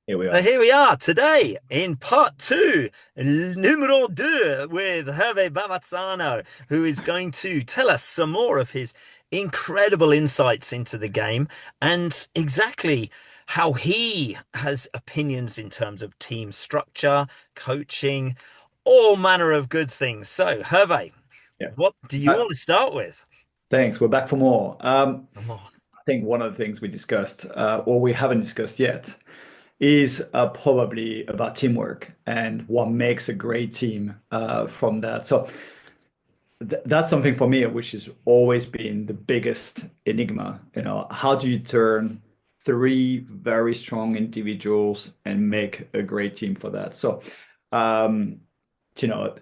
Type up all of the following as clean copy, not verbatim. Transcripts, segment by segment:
Here we So are. here we are today in part two, No.2, with Herve Bavazzano, who is going to tell us some more of his incredible insights into the game and exactly how he has opinions in terms of team structure, coaching, all manner of good things. So, Herve, Yeah. what do you Uh, want to start with? Thanks. We're back for more. Oh, I think one of the things we discussed, or we haven't discussed yet, is probably about teamwork and what makes a great team from that. So th that's something for me, which has always been the biggest enigma. How do you turn three very strong individuals and make a great team for that? So, um, you know,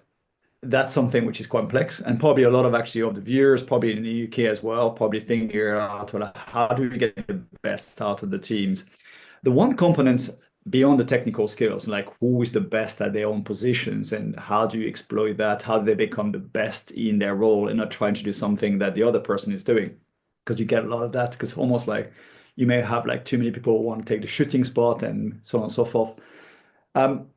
that's something which is complex and probably a lot of actually of the viewers, probably in the UK as well, probably figure out, well, how do we get the best out of the teams. The one component beyond the technical skills, like who is the best at their own positions and how do you exploit that? How do they become the best in their role and not trying to do something that the other person is doing? Because you get a lot of that, because almost like you may have like too many people who want to take the shooting spot and so on and so forth. Um,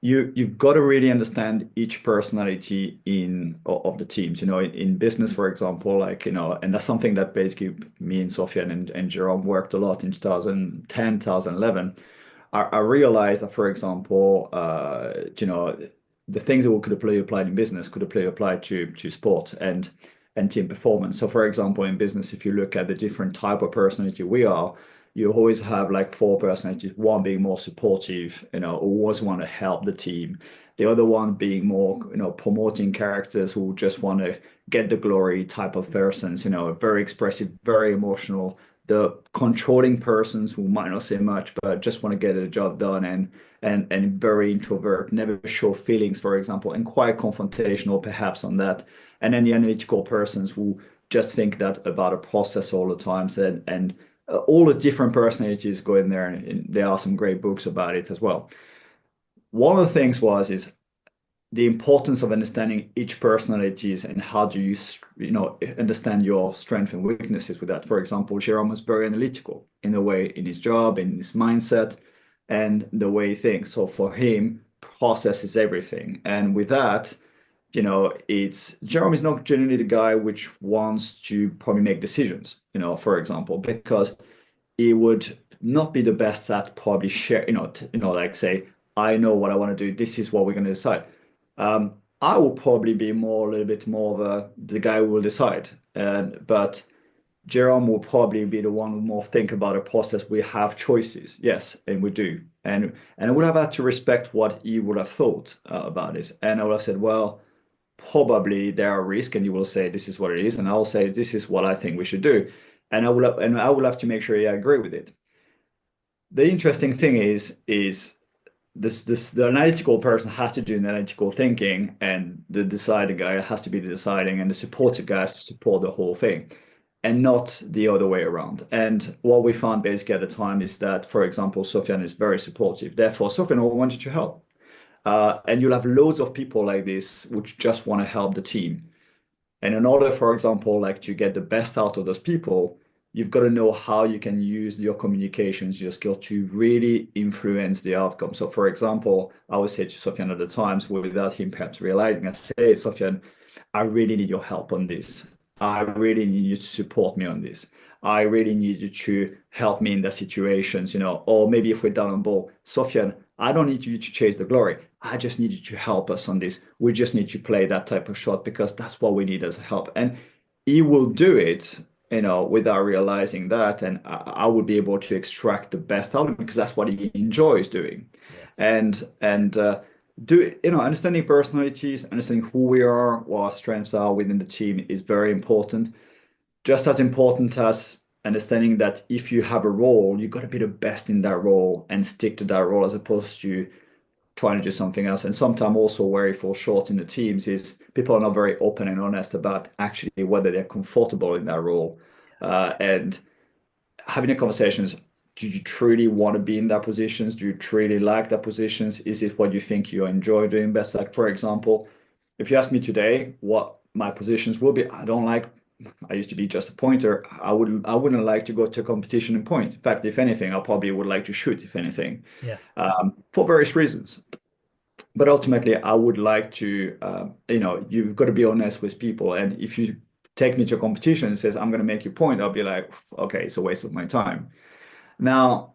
you've got to really understand each personality of the teams. In business, for example, like, and that's something that basically me and Sofian and Jerome worked a lot in 2010, 2011. I realized that, for example, the things that could apply applied in business could apply applied to sport and team performance. So, for example, in business, if you look at the different type of personality we are, you always have like four personalities, one being more supportive, always want to help the team. The other one being more, promoting characters who just want to get the glory type of persons, very expressive, very emotional. The controlling persons who might not say much, but just want to get a job done and very introvert, never show feelings, for example, and quite confrontational perhaps on that. And then the analytical persons who just think that about a process all the time and all the different personalities go in there, and there are some great books about it as well. One of the things is the importance of understanding each personalities and how do you understand your strengths and weaknesses with that. For example, Jerome was very analytical in a way in his job, in his mindset, and the way he thinks. So for him, process is everything. And with that, it's Jerome is not generally the guy which wants to probably make decisions, for example, because he would not be the best at probably share, like say, I know what I want to do. This is what we're going to decide. I will probably be more a little bit more of the guy who will decide. But Jerome will probably be the one who more think about a process. We have choices, yes, and we do. And I would have had to respect what he would have thought about this. And I would have said, well, probably there are risks, and you will say this is what it is, and I'll say this is what I think we should do. And I will have to make sure I agree with it. The interesting thing is this the analytical person has to do analytical thinking, and the deciding guy has to be the deciding, and the supportive guy has to support the whole thing, and not the other way around. And what we found basically at the time is that, for example, Sofyan is very supportive. Therefore, Sofyan wanted to help. And you'll have loads of people like this which just want to help the team. And in order, for example, like to get the best out of those people, you've got to know how you can use your communications, your skill to really influence the outcome. So, for example, I would say to Sofyan at the times, without him perhaps realizing, I say, "Hey, Sofyan, I really need your help on this. I really need you to support me on this. I really need you to help me in the situations, or maybe if we're down on ball, Sofyan, I don't need you to chase the glory. I just need you to help us on this. We just need to play that type of shot because that's what we need as a help." And he will do it, without realizing that. And I will be able to extract the best out of him because that's what he enjoys doing. yes. And understanding personalities, understanding who we are, what our strengths are within the team is very important. Just as important as understanding that if you have a role, you've got to be the best in that role and stick to that role as opposed to trying to do something else. And sometimes also where it falls short in the teams is people are not very open and honest about actually whether they're comfortable in that role. Yes. And having a conversation is, do you truly want to be in that positions? Do you truly like that positions? Is it what you think you enjoy doing best? Like, for example, if you ask me today what my positions will be, I don't like I used to be just a pointer. I wouldn't like to go to a competition and point. In fact, if anything, I probably would like to shoot, if anything, Yes. for various reasons. But ultimately, I would like to, you've got to be honest with people. And if you take me to a competition and says, I'm going to make you point, I'll be like, okay, it's a waste of my time. Now,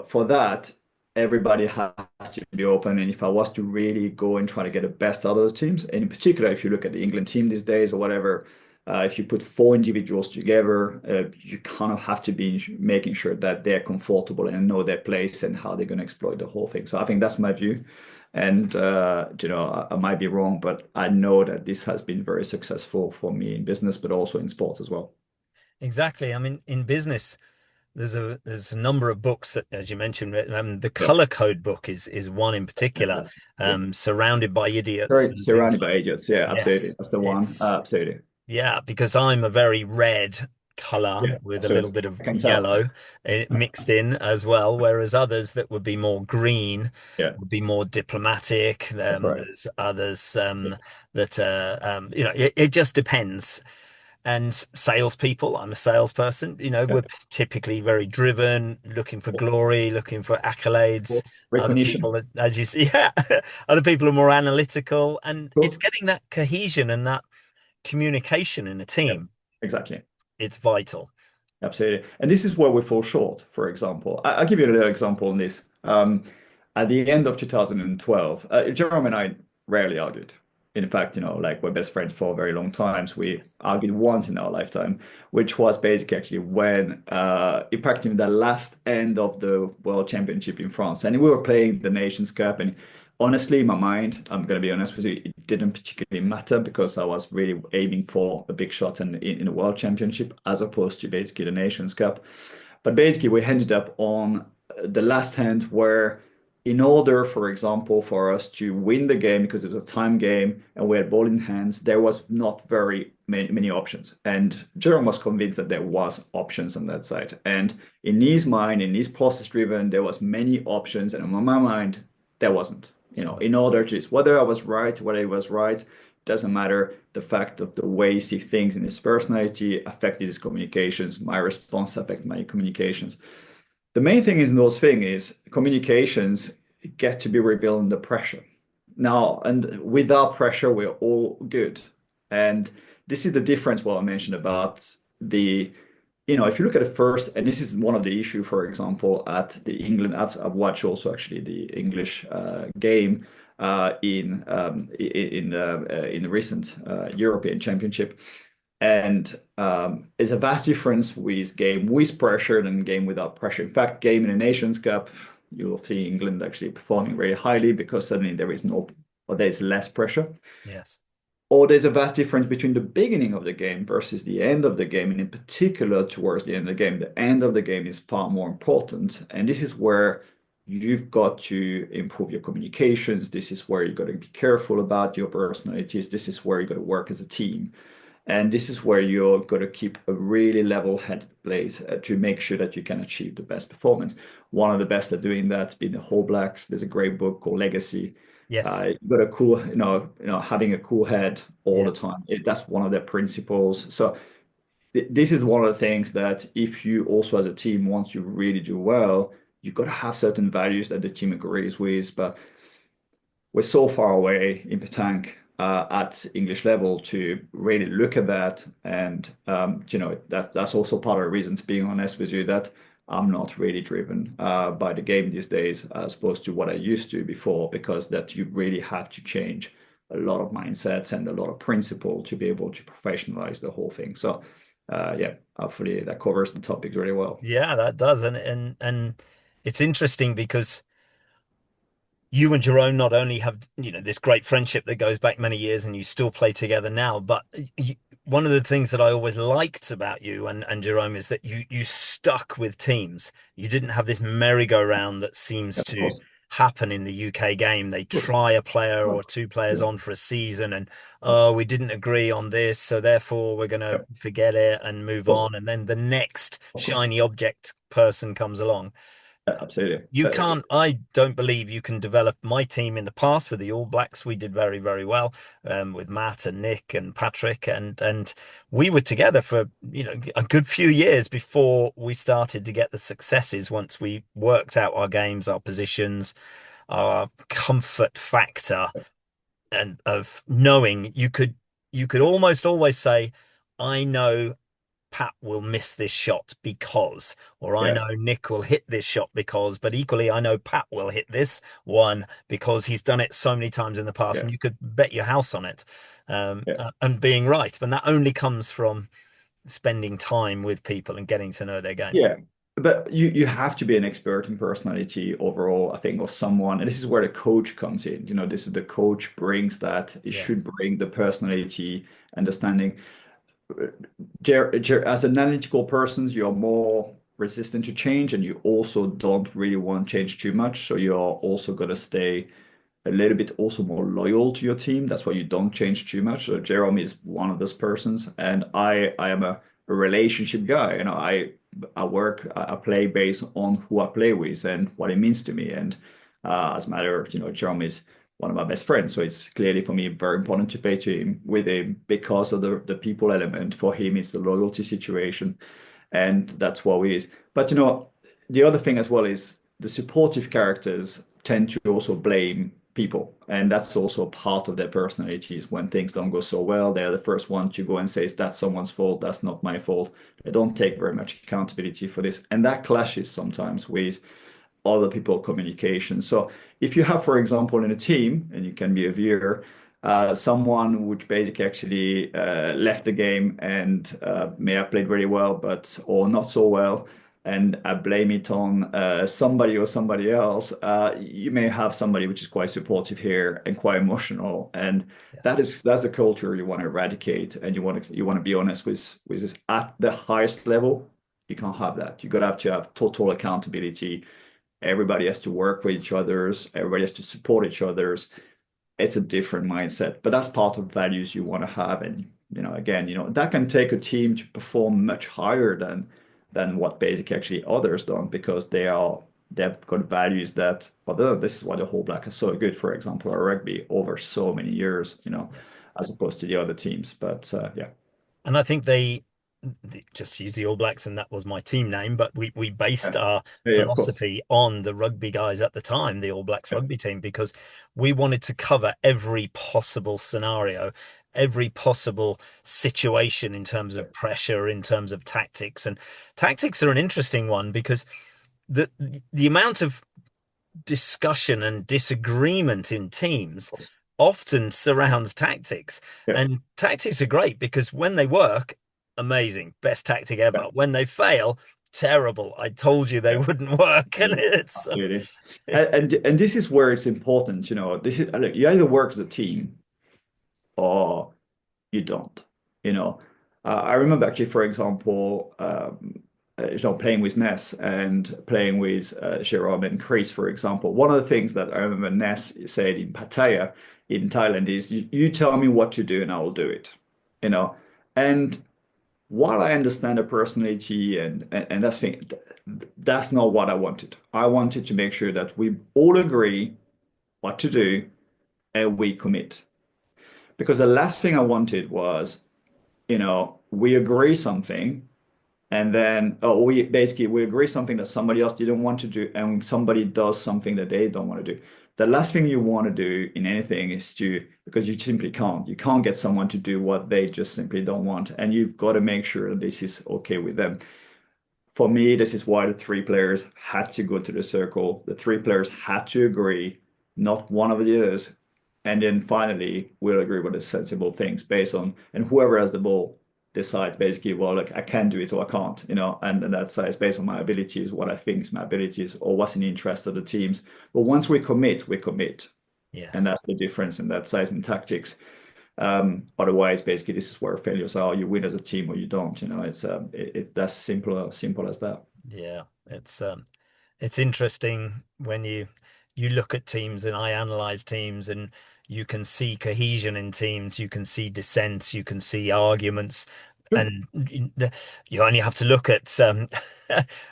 for that, everybody has to be open. And if I was to really go and try to get the best out of those teams, and in particular, if you look at the England team these days or whatever, if you put four individuals together, you kind of have to be making sure that they're comfortable and know their place and how they're going to exploit the whole thing. So I think that's my view. And, I might be wrong, but I know that this has been very successful for me in business, but also in sports as well. Exactly. I mean, in business, there's a number of books that, as you mentioned, the Yeah. color code book is one in particular. Yeah. Surrounded by idiots Very and things surrounded like. by idiots. Yeah, absolutely. Yes, That's the one. it's Absolutely. yeah, because I'm a very red color Yeah, with a little absolutely. bit of I can tell. yellow mixed in as well, whereas others that would be more green Yeah, would be more diplomatic. that's right. There's others Yeah, that it just depends. And salespeople, I'm a salesperson, yeah. we're typically very driven, looking for glory, looking for accolades. Cool. Other Recognition. people, as you see, yeah, other people are more analytical, and it's Cool. getting that cohesion and that communication in a Yeah, team. exactly. It's vital. Absolutely. And this is where we fall short, for example. I'll give you a little example on this. At the end of 2012, Jerome and I rarely argued. In fact, like we're best friends for very long times. We argued once in our lifetime, which was basically actually when, in fact, in the last end of the World Championship in France. And we were playing the Nations Cup. And honestly, in my mind, I'm going to be honest with you, it didn't particularly matter because I was really aiming for a big shot in the World Championship as opposed to basically the Nations Cup. But basically, we ended up on the last hand where, in order, for example, for us to win the game because it was a time game and we had ball in hands, there was not very many options. And Jerome was convinced that there was options on that side. And in his mind, in his process driven, there was many options, and in my mind, there wasn't. In order to whether I was right, whether he was right, doesn't matter. The fact of the way he sees things in his personality affected his communications. My response affected my communications. The main thing is in those things is communications get to be revealed under pressure. Now, and without pressure, we're all good. And this is the difference what I mentioned about the, if you look at the first, and this is one of the issue, for example, at the England, I've watched also actually the English game in the recent European Championship. And it's a vast difference with game with pressure and game without pressure. In fact, game in the Nations Cup, you'll see England actually performing very highly because suddenly there is no, or there's less pressure. Yes. Or there's a vast difference between the beginning of the game versus the end of the game, and in particular towards the end of the game. The end of the game is far more important. And this is where you've got to improve your communications. This is where you've got to be careful about your personalities. This is where you've got to work as a team. And this is where you're going to keep a really level-headed place to make sure that you can achieve the best performance. One of the best at doing that being the All Blacks. There's a great book called Legacy. Yes. You've got a cool, having a cool head all Yeah. the time. That's one of their principles. So this is one of the things that if you also as a team want to really do well, you've got to have certain values that the team agrees with. But we're so far away in Petanque at English level to really look at that. And that's also part of the reason, to being honest with you, that I'm not really driven by the game these days as opposed to what I used to before, because that you really have to change a lot of mindsets and a lot of principle to be able to professionalize the whole thing. So yeah, hopefully that covers the topic really well. Yeah, that does. And it's interesting because you and Jerome not only have, this great friendship that goes back many years and you still play together now, but one of the things that I always liked about you and Jerome is that you stuck with teams. You didn't have this merry-go-round that seems Yeah, of to course, happen in the UK game. They of course. try a player Oh, or two players yeah, on for a season and, oh, we didn't agree on this, so therefore we're going yeah, to of forget it and move course, on. And then the next of course. shiny object person comes along. Absolutely. You can't, I don't believe you can develop my team in the past with the All Blacks. We did very, very well with Matt and Nick and Patrick, and we were together for, a good few years before we started to get the successes once we worked out our games, our positions, our comfort factor, and of knowing you could almost always say, I know Pat will miss this shot because, or I Yeah, know Nick will hit this shot because, but equally, I know Pat will hit this one because he's done it so many times in the past, yeah, and you could bet your house on it, yeah. and being right. But that only comes from spending time with people and getting to know their game. Yeah, but you have to be an expert in personality overall, I think, or someone. And this is where the coach comes in. This is the coach brings that. It should Yes. bring the personality, understanding. As an analytical person, you're more resistant to change, and you also don't really want change too much. So you're also gonna stay a little bit also more loyal to your team. That's why you don't change too much. So Jerome is one of those persons, and I am a relationship guy. I work, I play based on who I play with and what it means to me. And as a matter, Jerome is one of my best friends. So it's clearly for me very important to play to him with him because of the people element. For him, it's the loyalty situation, and that's what it is. But the other thing as well is the supportive characters tend to also blame people, and that's also part of their personalities. When things don't go so well, they're the first one to go and say, that's someone's fault, that's not my fault. They don't take very much accountability for this, and that clashes sometimes with other people communication. So if you have, for example, in a team, and you can be a viewer, someone which basically actually left the game and may have played very well, but or not so well, and I blame it on somebody or somebody else, you may have somebody which is quite supportive here and quite emotional, and Yeah. that's the culture you want to eradicate, and you want to be honest with this at the highest level. You can't have that. You got to have total accountability. Everybody has to work for each other's. Everybody has to support each other's. It's a different mindset, but that's part of values you want to have. And again, that can take a team to perform much higher than what basically actually others don't because they've got values that. Although this is why the Whole Black is so good, for example, our rugby over so many years, Yes. as opposed to the other teams. But yeah, And I think they just used the All Blacks, and that was my team name. But we based yeah, our yeah, of course, philosophy on the rugby guys at the time, the All Blacks yeah, rugby team, because we wanted to cover every possible scenario, every possible situation in terms yeah, of pressure, in terms of tactics. And tactics are an interesting one because the the amount of discussion and disagreement in of teams course, often surrounds tactics. yeah, And tactics are great because when they work, amazing, best tactic yeah, ever. When they fail, terrible. I told you they yeah. wouldn't work. And Absolutely. it's Absolutely. And this is where it's important, this is look, you either work as a team or you don't. You know, I remember actually, for example, playing with Ness and playing with Jerome and Chris, for example. One of the things that I remember Ness said in Pattaya in Thailand is, you tell me what to do and I will do it. You know, and while I understand the personality and that's not what I wanted. I wanted to make sure that we all agree what to do and we commit. Because the last thing I wanted was, we agree something and then we agree something that somebody else didn't want to do and somebody does something that they don't want to do. The last thing you want to do in anything is because you simply can't. You can't get someone to do what they just simply don't want. And you've got to make sure that this is okay with them. For me, this is why the three players had to go to the circle. The three players had to agree, not one of the others. And then finally, we'll agree with the sensible things based on, and whoever has the ball decides basically, well, look, I can do it or I can't, and that's it's based on my abilities, what I think is my abilities, or what's in the interest of the teams. But once we commit, we commit. And yes. that's the difference in that size and tactics. Otherwise, basically, this is where failures are. You win as a team or you don't. It's that's simple as that. Yeah. It's interesting when you look at teams and I analyze teams and you can see cohesion in teams, you can see dissent, you can see arguments. and you only have to look at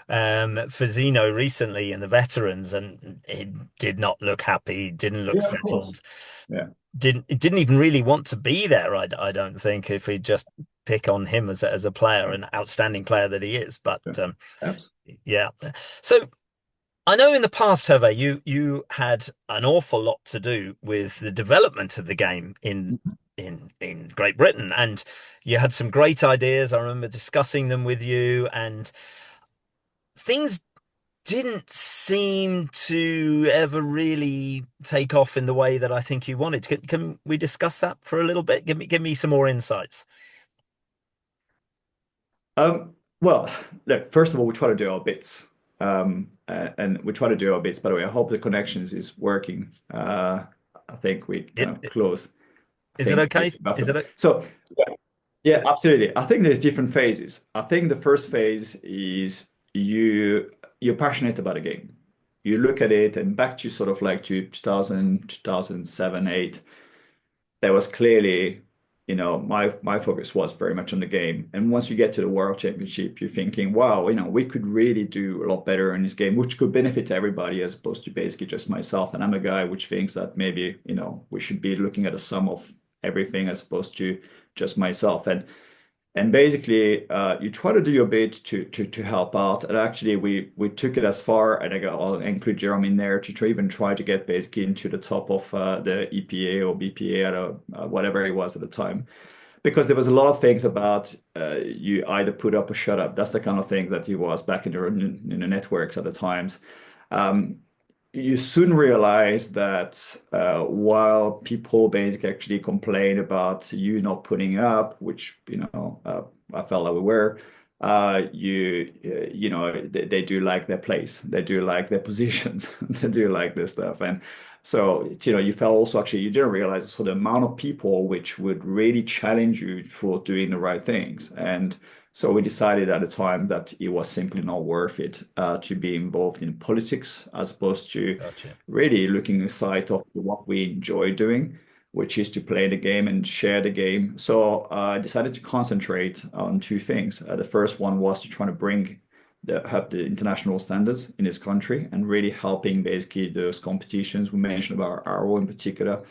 Fazzino recently in the veterans, and he did not look happy, didn't look Yeah, of course. settled, Yeah, didn't even really want to be there. I don't think if we just pick on him as a player, an outstanding player that he is. But yeah. Abs- yeah, so. I know in the past, Herve, you had an awful lot to do with the development of the game in Great Britain, and you had some great ideas. I remember discussing them with you, and things didn't seem to ever really take off in the way that I think you wanted. Can we discuss that for a little bit? Give me some more insights. well, look, first of all, we try to do our bits. And we try to do our bits. By the way, I hope the connections is working. I think we kind of close. I Is it think okay? Is it? so. Yeah, yeah, absolutely. I think there's different phases. I think the first phase is you're passionate about a game. You look at it and back to sort of like to 2000, 2007, 8, there was clearly, my focus was very much on the game. And once you get to the World Championship, you're thinking, wow, we could really do a lot better in this game, which could benefit everybody as opposed to basically just myself. And I'm a guy which thinks that maybe, we should be looking at a sum of everything as opposed to just myself. And basically, you try to do your bit to help out. And actually, we took it as far, and I'll include Jerome in there to even try to get basically into the top of the EPA or BPA, at whatever it was at the time, because there was a lot of things about you either put up or shut up. That's the kind of thing that he was back in the networks at the times. Um, you soon realize that while people basically actually complain about you not putting up, which I felt that we were, they do like their place, they do like their positions, they do like this stuff, and so you felt also actually you didn't realize so the amount of people which would really challenge you for doing the right things, and so we decided at the time that it was simply not worth it to be involved in politics as opposed to Gotcha. really looking aside of what we enjoy doing, which is to play the game and share the game. So I decided to concentrate on two things. The first one was to try to bring have the international standards in this country and really helping basically those competitions we mentioned about Arrow in particular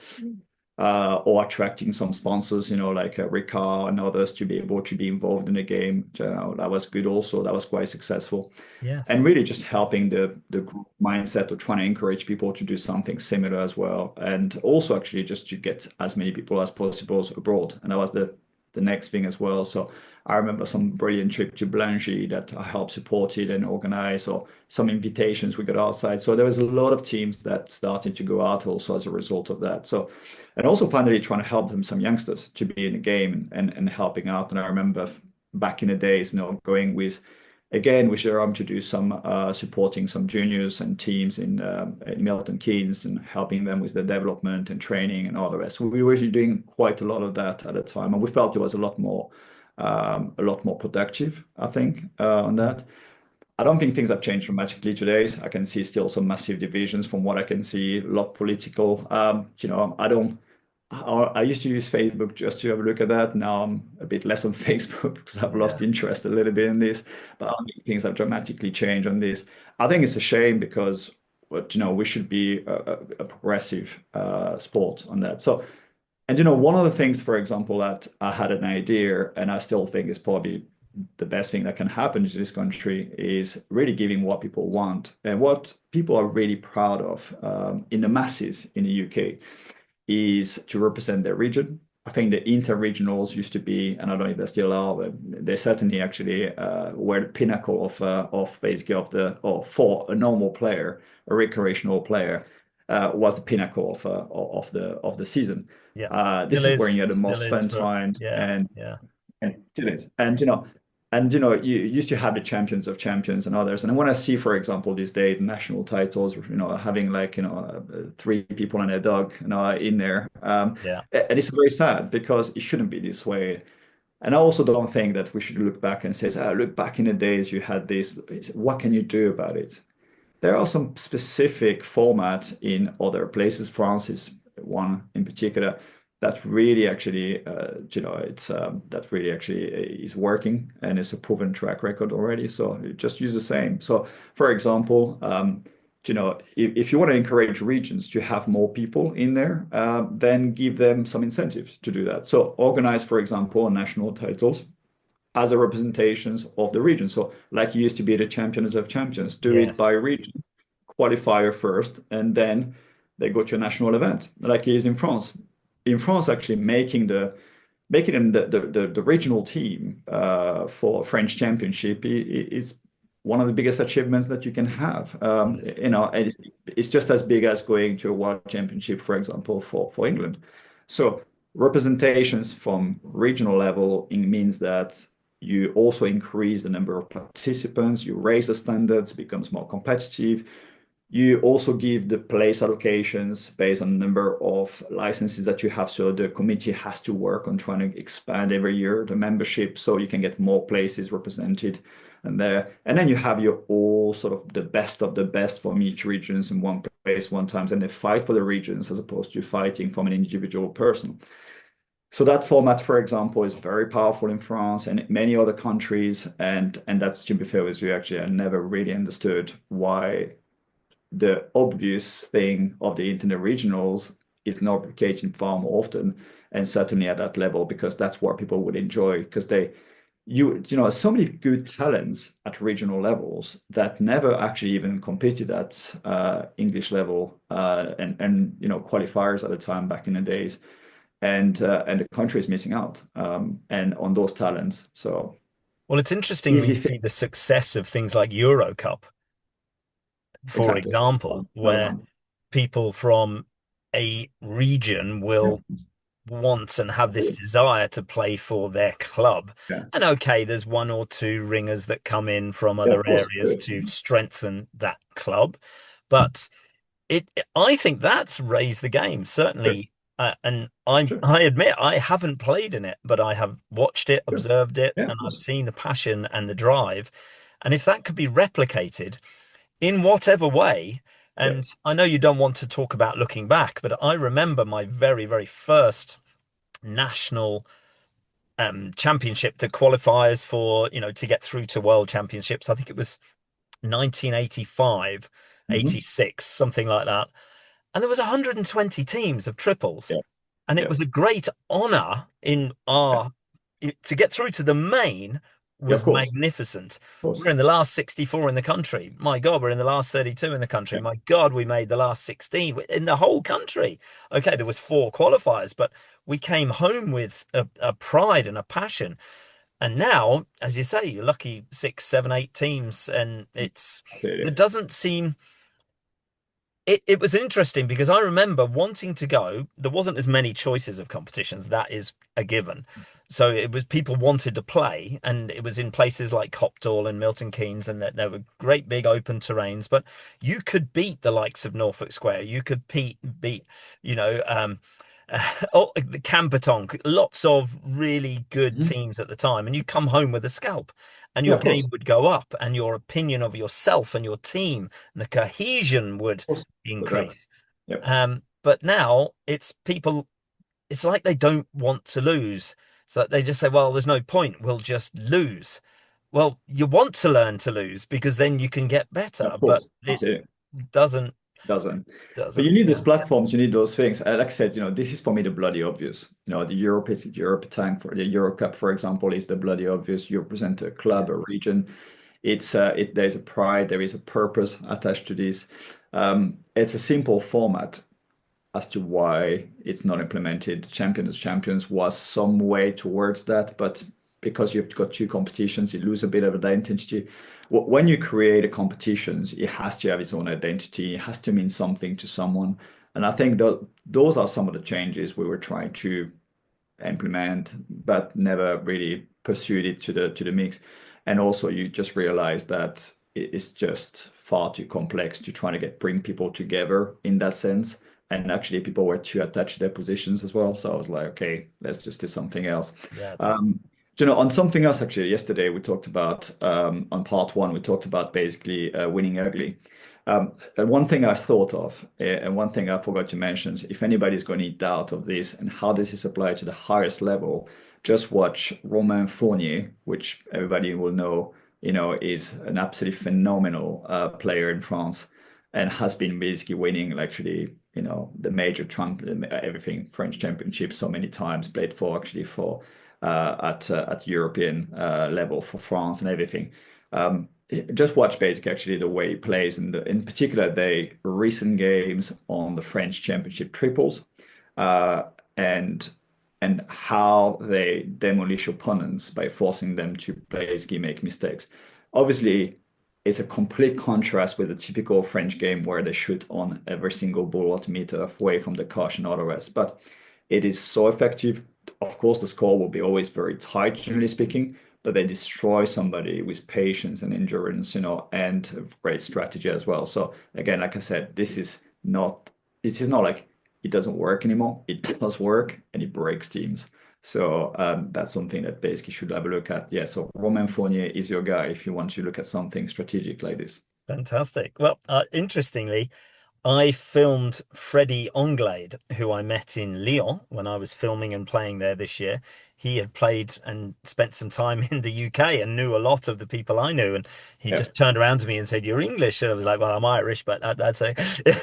or attracting some sponsors, like Ricard and others to be able to be involved in the game. That was good also. That was quite successful. Yes. And really just helping the group mindset of trying to encourage people to do something similar as well. And also actually just to get as many people as possible abroad. And that was the next thing as well. So I remember some brilliant trip to Blangy that I helped support it and organize, or some invitations we got outside. So there was a lot of teams that started to go out also as a result of that. So, and also finally trying to help them, some youngsters to be in the game and helping out. And I remember back in the days, going with, again, with Jerome to do some supporting some juniors and teams in Milton Keynes and helping them with their development and training and all the rest. We were actually doing quite a lot of that at the time, and we felt it was a lot more productive, I think, on that. I don't think things have changed dramatically today. I can see still some massive divisions from what I can see, a lot political. I don't. I used to use Facebook just to have a look at that. Now I'm a bit less on Facebook because I've lost Yeah. interest a little bit in this. But I don't think things have dramatically changed on this. I think it's a shame because, we should be a progressive sport on that. So, and one of the things, for example, that I had an idea, and I still think is probably the best thing that can happen to this country, is really giving what people want and what people are really proud of in the masses in the UK is to represent their region. I think the inter-regionals used to be, and I don't know if they still are, but they certainly actually were the pinnacle of basically or for a normal player, a recreational player, was the pinnacle of the season. Yeah. This is where you had the Still most is fun for, time, yeah, yeah, and it is. You used to have the champions of champions and others. And when I see, for example, these days national titles, having like three people and a dog, in there, yeah. and it's very sad because it shouldn't be this way. And I also don't think that we should look back and say, look, back in the days you had this. What can you do about it? There are some specific formats in other places. France is one in particular that really actually, it's that really actually is working and it's a proven track record already. So you just use the same. So, for example, if you want to encourage regions to have more people in there, then give them some incentives to do that. So organize, for example, national titles as a representations of the region. So like you used to be the champions of champions, do it by Yes. region, qualifier first, and then they go to a national event, like it is in France. In France, actually making the regional team for French championship is one of the biggest achievements that you can have. Yes. And it's just as big as going to a world championship, for example, for England. So representations from regional level means that you also increase the number of participants, you raise the standards, becomes more competitive. You also give the place allocations based on the number of licenses that you have. So the committee has to work on trying to expand every year the membership so you can get more places represented and there. And then you have your all sort of the best from each regions in one place one time, and they fight for the regions as opposed to fighting from an individual person. So that format, for example, is very powerful in France and many other countries. And that's, to be fair with you, actually, I never really understood why the obvious thing of the internet regionals is not replicating far more often, and certainly at that level, because that's what people would enjoy. Because so many good talents at regional levels that never actually even competed at English level and qualifiers at the time back in the days, and the country is missing out and on those talents. So Well, it's interesting when easy you fix, see the success of things like Euro Cup, for exactly. example, Another where one. people from a region Yeah, will want and have this desire to play for their club. yeah, And okay, there's one or two ringers that come in from yeah. other Of course, areas good. to strengthen that club. But I think that's raised the game, Sure, certainly. And I sure, I admit I haven't played in it, but I have watched it, sure. observed it, Yeah, and of I've course. seen the passion and the drive. And if that could be replicated in whatever way, Yeah. and I know you don't want to talk about looking back, but I remember my very, very first national championship, the qualifiers for, to get through to world championships. I think it was 1985, Hmm. 86, something like that. And there was 120 teams of triples. Yeah, And it yeah, was a great honor in yeah. our to get through to the main Yeah, of was course, magnificent. of course. We're in the last 64 in the country. My God, we're in the last 32 in the country. Yeah, My God, we made the last 16 in the whole country. Okay, there was four qualifiers, but we came home with a pride and a passion. And now, as you say, you're lucky six, seven, eight teams, and there absolutely. doesn't seem it was interesting because I remember wanting to go. There wasn't as many choices of competitions. That is a given. So it was people wanted to play, and it was in places like Copthall and Milton Keynes, and that there were great big open terrains. But you could beat the likes of Norfolk Square. You could beat, you know, oh, the Petanque, lots of really good Hmm. teams at the time, and you come home with a scalp, and Yeah, your of course, game would go up, and your opinion of yourself and your team and the cohesion would of course. With that. increase. Yep. But now it's people, it's like they don't want to lose. So they just say, well, there's no point. We'll just lose. Well, you want to learn to lose because then you can get Yeah, better, of but course. it Absolutely. doesn't, Doesn't. But you doesn't, need those yeah. platforms, you need those things. Like I said, this is for me the bloody obvious. The Europe tank for the Euro Cup, for example, is the bloody obvious. You represent a Yeah. club, a region. There's a pride, there is a purpose attached to this. It's a simple format as to why it's not implemented. Champions was some way towards that, but because you've got two competitions, you lose a bit of identity. When you create a competitions, it has to have its own identity. It has to mean something to someone. And I think that those are some of the changes we were trying to implement, but never really pursued it to the mix. And also, you just realize that it's just far too complex to try to bring people together in that sense. And actually, people were too attached to their positions as well. So I was like, okay, let's just do something else. That's it. Um, on something else, actually, yesterday we talked about on part one, we talked about basically winning ugly. And one thing I thought of, and one thing I forgot to mention, is if anybody's going to need doubt of this and how this is applied to the highest level, just watch Romain Fournier, which everybody will know, is an absolutely phenomenal player in France and has been basically winning actually, the major trump everything French championship so many times, played for actually for at European level for France and everything. Just watch basically actually the way he plays, and in particular the recent games on the French Championship triples, uh, and how they demolish opponents by forcing them to basically make mistakes. Obviously, it's a complete contrast with the typical French game where they shoot on every single ball meter away from the caution and all the rest. But it is so effective. Of course, the score will be always very tight, generally speaking, but they destroy somebody with patience and endurance, and great strategy as well. So again, like I said, this is not like it doesn't work anymore. It does work and it breaks teams. So that's something that basically should have a look at. Yeah, so Romain Fournier is your guy if you want to look at something strategic like this. Fantastic. Well, interestingly, I filmed Freddie Anglade, who I met in Lyon when I was filming and playing there this year. He had played and spent some time in the UK and knew a lot of the people I knew. And he Yeah, just turned around to me and said, "You're English." And I was like, "Well, I'm Irish, but that's a."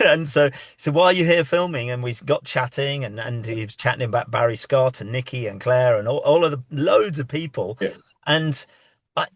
And so he said, "Why are you here filming?" And we got chatting, and he was chatting about Barry Scott and Nikki and Claire and all of the loads of people. yeah, And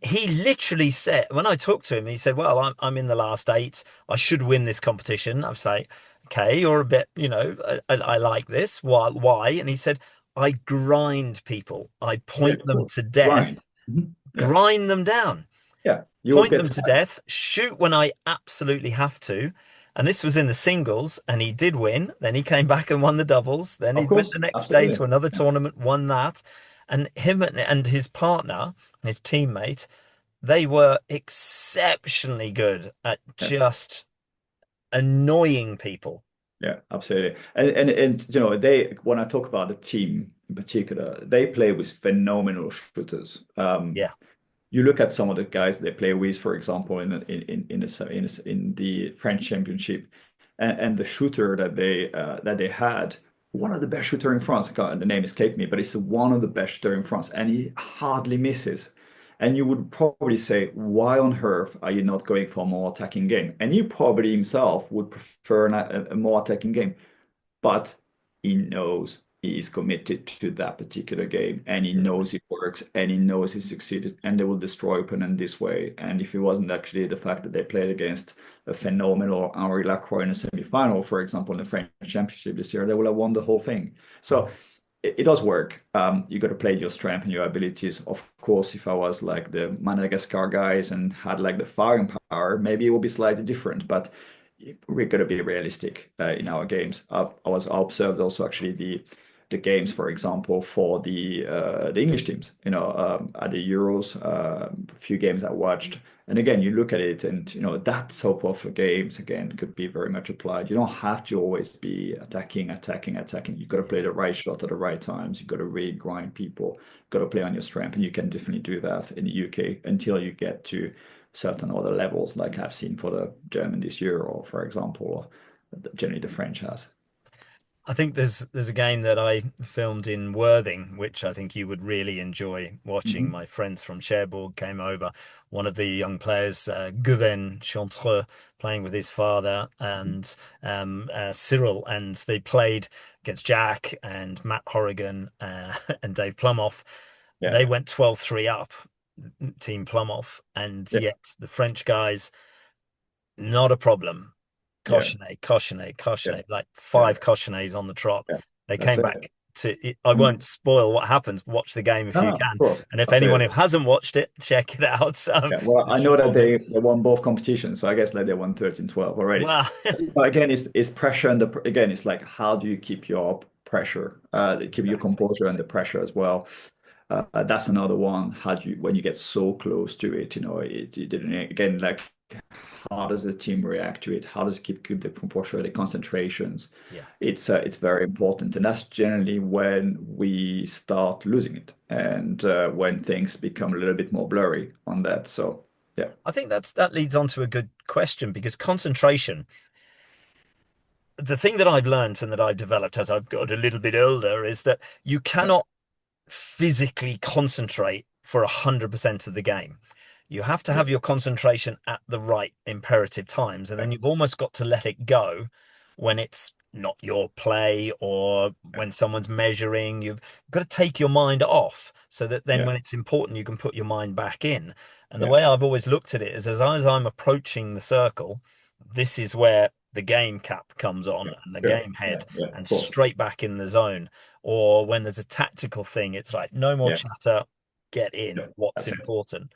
he literally said, when I talked to him, he said, "Well, I'm in the last eight. I should win this competition." I was like, "Okay, you're a bit, I like this. Why? Why?" And he said, "I grind people. I yeah, point them cool. to death, Grind. Mhm. Yeah, grind them down, yeah. You will point get them to tired. death, shoot when I absolutely have to." And this was in the singles, and he did win. Then he came back and won the doubles. Then he Of went the course, next day to absolutely. another Yeah, tournament, won that. And him and his partner, his teammate, they were exceptionally good at yeah. just annoying people. Yeah, absolutely. And they when I talk about the team in particular, they play with phenomenal shooters. Yeah. You look at some of the guys they play with, for example, in the French Championship, and the shooter that they had, one of the best shooter in France. The name escaped me, but it's one of the best shooter in France, and he hardly misses. And you would probably say, why on earth are you not going for a more attacking game? And he probably himself would prefer a more attacking game, but he knows he is committed to that particular game and he Yeah. knows it works and he knows he succeeded and they will destroy opponent this way. And if it wasn't actually the fact that they played against a phenomenal Henri Lacroix in a semi-final, for example, in the French Championship this year, they would have won the whole thing. So it does work. You got to play your strength and your abilities. Of course, if I was like the Madagascar guys and had like the firing power, maybe it would be slightly different. But we're going to be realistic in our games. I observed also actually the games, for example, for the English teams. At the Euros, a few games I watched, and again, you look at it, and that type of games again could be very much applied. You don't have to always be attacking, attacking, attacking. You got to play Yeah. the right shot at the right times. You got to really grind people. Got to play on your strength, and you can definitely do that in the UK until you get to certain other levels, like I've seen for the German this year, or for example, generally the French has. I think there's a game that I filmed in Worthing, which I think you would really enjoy watching. Mhm. My friends from Cherbourg came over. One of the young players, Gouven Chantreux, playing with his father, and Cyril, and they played against Jack and Matt Horrigan and Dave Plumoff. Yeah, They went 12-3 up, Team Plumoff, and yeah, yet the French guys, not a problem. yeah, yeah, Cautionnet, like yeah, five cauchonnets on the trot. yeah. They That's came it. back to it. I Mhm. won't spoil what happens. Watch the game if No, you no, of can. course. And if That's anyone it. who hasn't watched it, check it out. Yeah, well, The I know that triples. they won both competitions, so I guess like they won 13-12 already. Well, But again, it's pressure and again, it's like how do you keep your pressure, keep your exactly. composure under pressure as well. That's another one. How do you when you get so close to it, it didn't again like how does the team react to it? How does it keep the composure, the concentrations? Yeah. It's very important, and that's generally when we start losing it, and when things become a little bit more blurry on that. So Yeah, I think that leads on to a good question because concentration, the thing that I've learned and that I've developed as I've got a little bit older is that you yeah, cannot physically concentrate for 100% of the game. You have to yeah, have your concentration at the right imperative times, and yeah, then you've almost got to let it go when it's not your play or yeah, when someone's measuring. You've got to take your mind off so that then yeah, when it's important, you can put your mind back in. And the yeah, way I've always looked at it is as I'm approaching the circle, this is where the game cap comes on yeah, and the sure. game Yeah, head yeah, and of course. straight back in the zone. Or when there's a tactical thing, it's like no more Yeah, chatter, get yeah, in, what's that's it. important.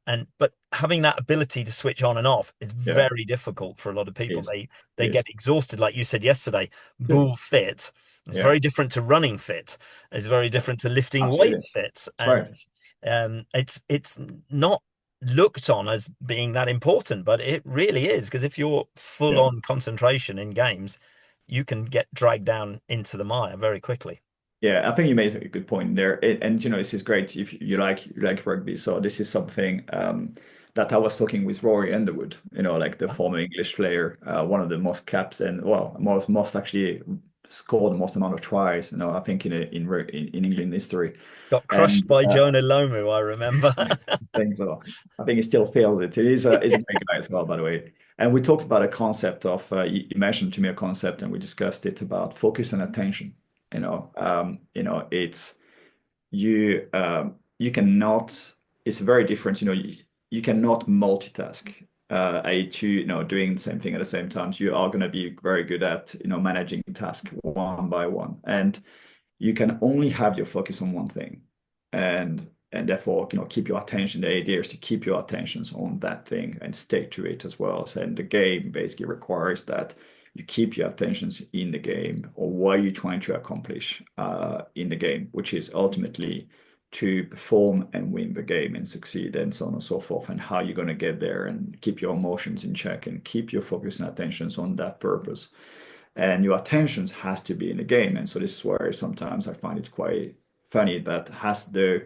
And but having that ability to switch on and off is Yeah, very difficult for a lot of it people. is. They It get is. exhausted, like you said yesterday. Yeah, Bull fit is yeah, very different to running fit. It's very yeah, different to lifting absolutely. weights fit. That's And right. it's not looked on as being that important, but it really is because if you're full Yeah. on concentration in games, you can get dragged down into the mire very quickly. Yeah, I think you made a good point there. And you know, this is great if you like rugby. So this is something that I was talking with Rory Underwood, you know, like the Huh? former English player, one of the most capped and well, most actually scored the most amount of tries, you know, I think in England history. Got And crushed by Jonah Lomu, I remember. yeah, I think so. I think he still feels it. He's a great guy as well, by the way. And we talked about a concept of you mentioned to me a concept, and we discussed it about focus and attention. You know, it's you cannot. It's very different. You know, you cannot multitask. You know, doing the same thing at the same time. So you are going to be very good at managing task one by one, and you can only have your focus on one thing, and therefore keep your attention. The idea is to keep your attentions on that thing and stick to it as well. So, and the game basically requires that you keep your attentions in the game or what you're trying to accomplish in the game, which is ultimately to perform and win the game and succeed and so on and so forth, and how you're going to get there and keep your emotions in check and keep your focus and attentions on that purpose, and your attentions has to be in the game. And so this is where sometimes I find it quite funny that as the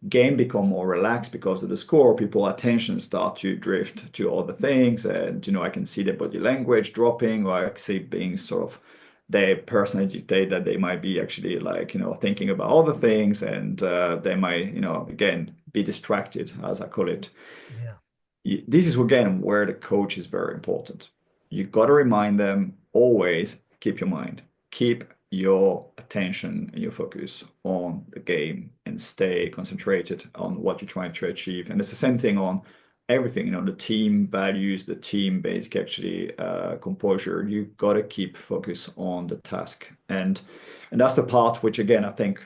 game become more relaxed because of the score, people attention start to drift to other things. And I can see their body language dropping, or I see being sort of they personally dictate that they might be actually like thinking about other things, and they might again be distracted, as I call it. Yeah. This is again where the coach is very important. You got to remind them always keep your mind, keep your attention and your focus on the game and stay concentrated on what you're trying to achieve. And it's the same thing on everything, the team values, the team basic actually composure. You got to keep focus on the task. And that's the part which again, I think,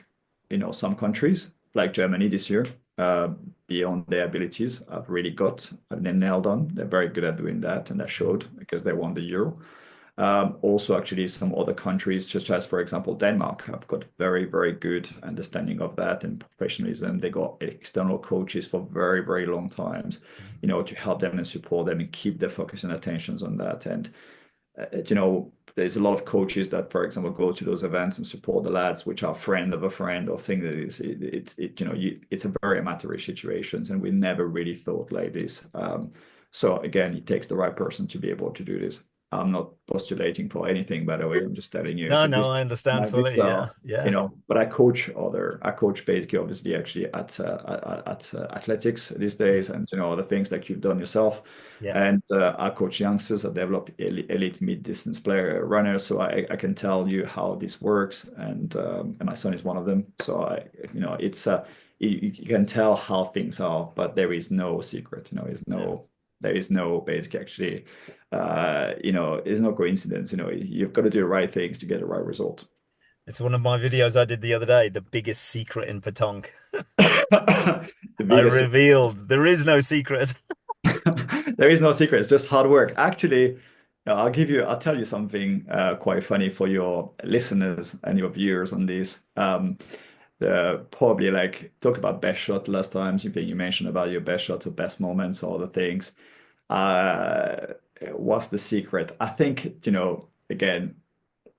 some countries like Germany this year, uh, beyond their abilities have really got and then nailed on. They're very good at doing that, and that showed because they won the Euro. Also, actually, some other countries, such as, for example, Denmark, have got very, very good understanding of that and professionalism. They got external coaches for very, very long times, to help them and support them and keep their focus and attentions on that. And there's a lot of coaches that, for example, go to those events and support the lads, which are friend of a friend or thing that is it's a very amateurish situations, and we never really thought like this. So again, it takes the right person to be able to do this. I'm not postulating for anything, by the way. I'm just telling you. No, So no, this I understand like these fully. Yeah, are yeah, but I coach basically obviously actually at athletics these days, yes, and other things like you've done yourself. yes, And I coach youngsters. I develop elite mid-distance player runners, so I can tell you how this works. And my son is one of them. So it's you can tell how things are, but there is no secret. yeah. There is no basic actually. It's no coincidence. You've got to do the right things to get the right result. It's one of my videos I did the other day, the biggest secret in pétanque. The I biggest revealed there is no secret. There is no secret. It's just hard work. Actually, I'll tell you something quite funny for your listeners and your viewers on this. Probably like talk about best shot last time. You think you mentioned about your best shots or best moments, all the things. Uh, what's the secret? I think, again,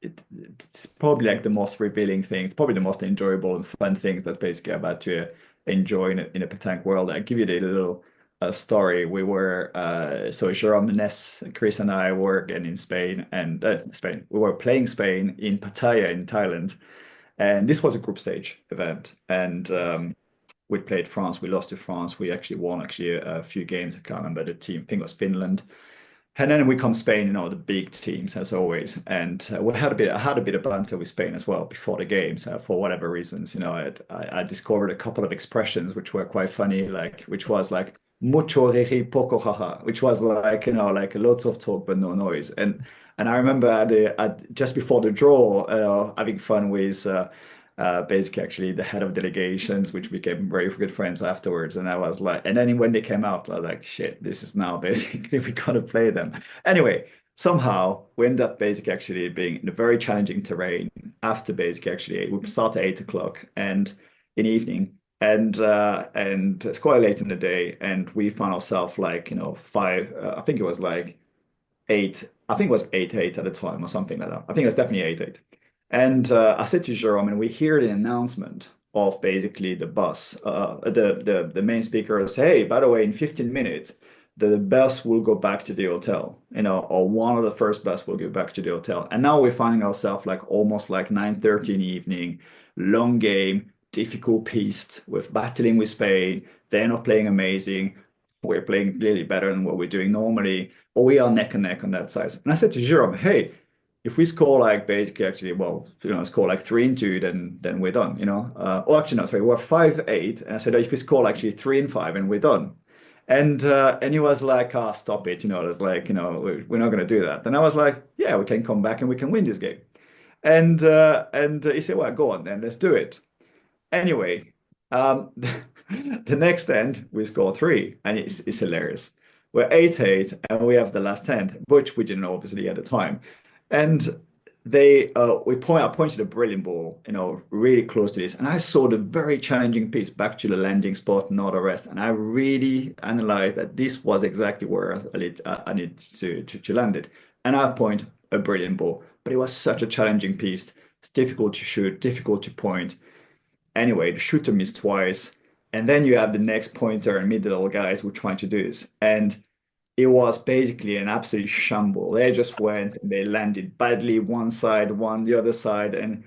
it's probably like the most revealing things, probably the most enjoyable and fun things that basically I'm about to enjoy in a pétanque world. I give you the little a story. We were so Jerome, Ness, Chris, and I were again in Spain, and Spain. We were playing Spain in Pattaya in Thailand, and this was a group stage event. And we played France. We lost to France. We actually won actually a few games. I can't remember the team. I think it was Finland. And then we come Spain, the big teams as always. And I had a bit of banter with Spain as well before the games for whatever reasons. I discovered a couple of expressions which were quite funny, like which was like mucho riri poco jaja, which was like like lots of talk but no noise. And I remember just before the draw, having fun with. Basically actually the head of delegations, which became very good friends afterwards. And I was like, and then when they came out, I was like, shit, this is now basically we gotta play them. Anyway, somehow we ended up basically actually being in a very challenging terrain after basically actually we start at 8 o'clock and in the evening. And it's quite late in the day, and we found ourselves like, five, I think it was like eight. I think it was 8-8 at the time or something like that. I think it was definitely 8-8. And I said to Jerome, and we hear the announcement of basically the bus. The main speaker say, hey, by the way, in 15 minutes, the bus will go back to the hotel, or one of the first bus will go back to the hotel. And now we're finding ourselves like almost like 9:30 in the evening, long game, difficult piste, with battling with Spain. They're not playing amazing. We're playing clearly better than what we're doing normally, or we are neck and neck on that side. And I said to Jerome, hey, if we score like basically actually, well, score like 3-2, then we're done, or actually no, sorry, we're 5-8. And I said, if we score actually 3-5 and we're done. And he was like, ah, stop it, it's like, we're not gonna do that. And I was like, yeah, we can come back and we can win this game. And he said, well, go on then, let's do it. Anyway, the next end we score three, and it's hilarious. We're 8-8, and we have the last end, which we didn't know obviously at the time. And I pointed a brilliant ball, really close to this, and I saw the very challenging piece back to the landing spot and all the rest. And I really analyzed that this was exactly where I need to land it. And I point a brilliant ball, but it was such a challenging piece. It's difficult to shoot, difficult to point. Anyway, the shooter missed twice, and then you have the next pointer and middle guys who are trying to do this, and it was basically an absolute shamble. They just went and they landed badly one side, one the other side, and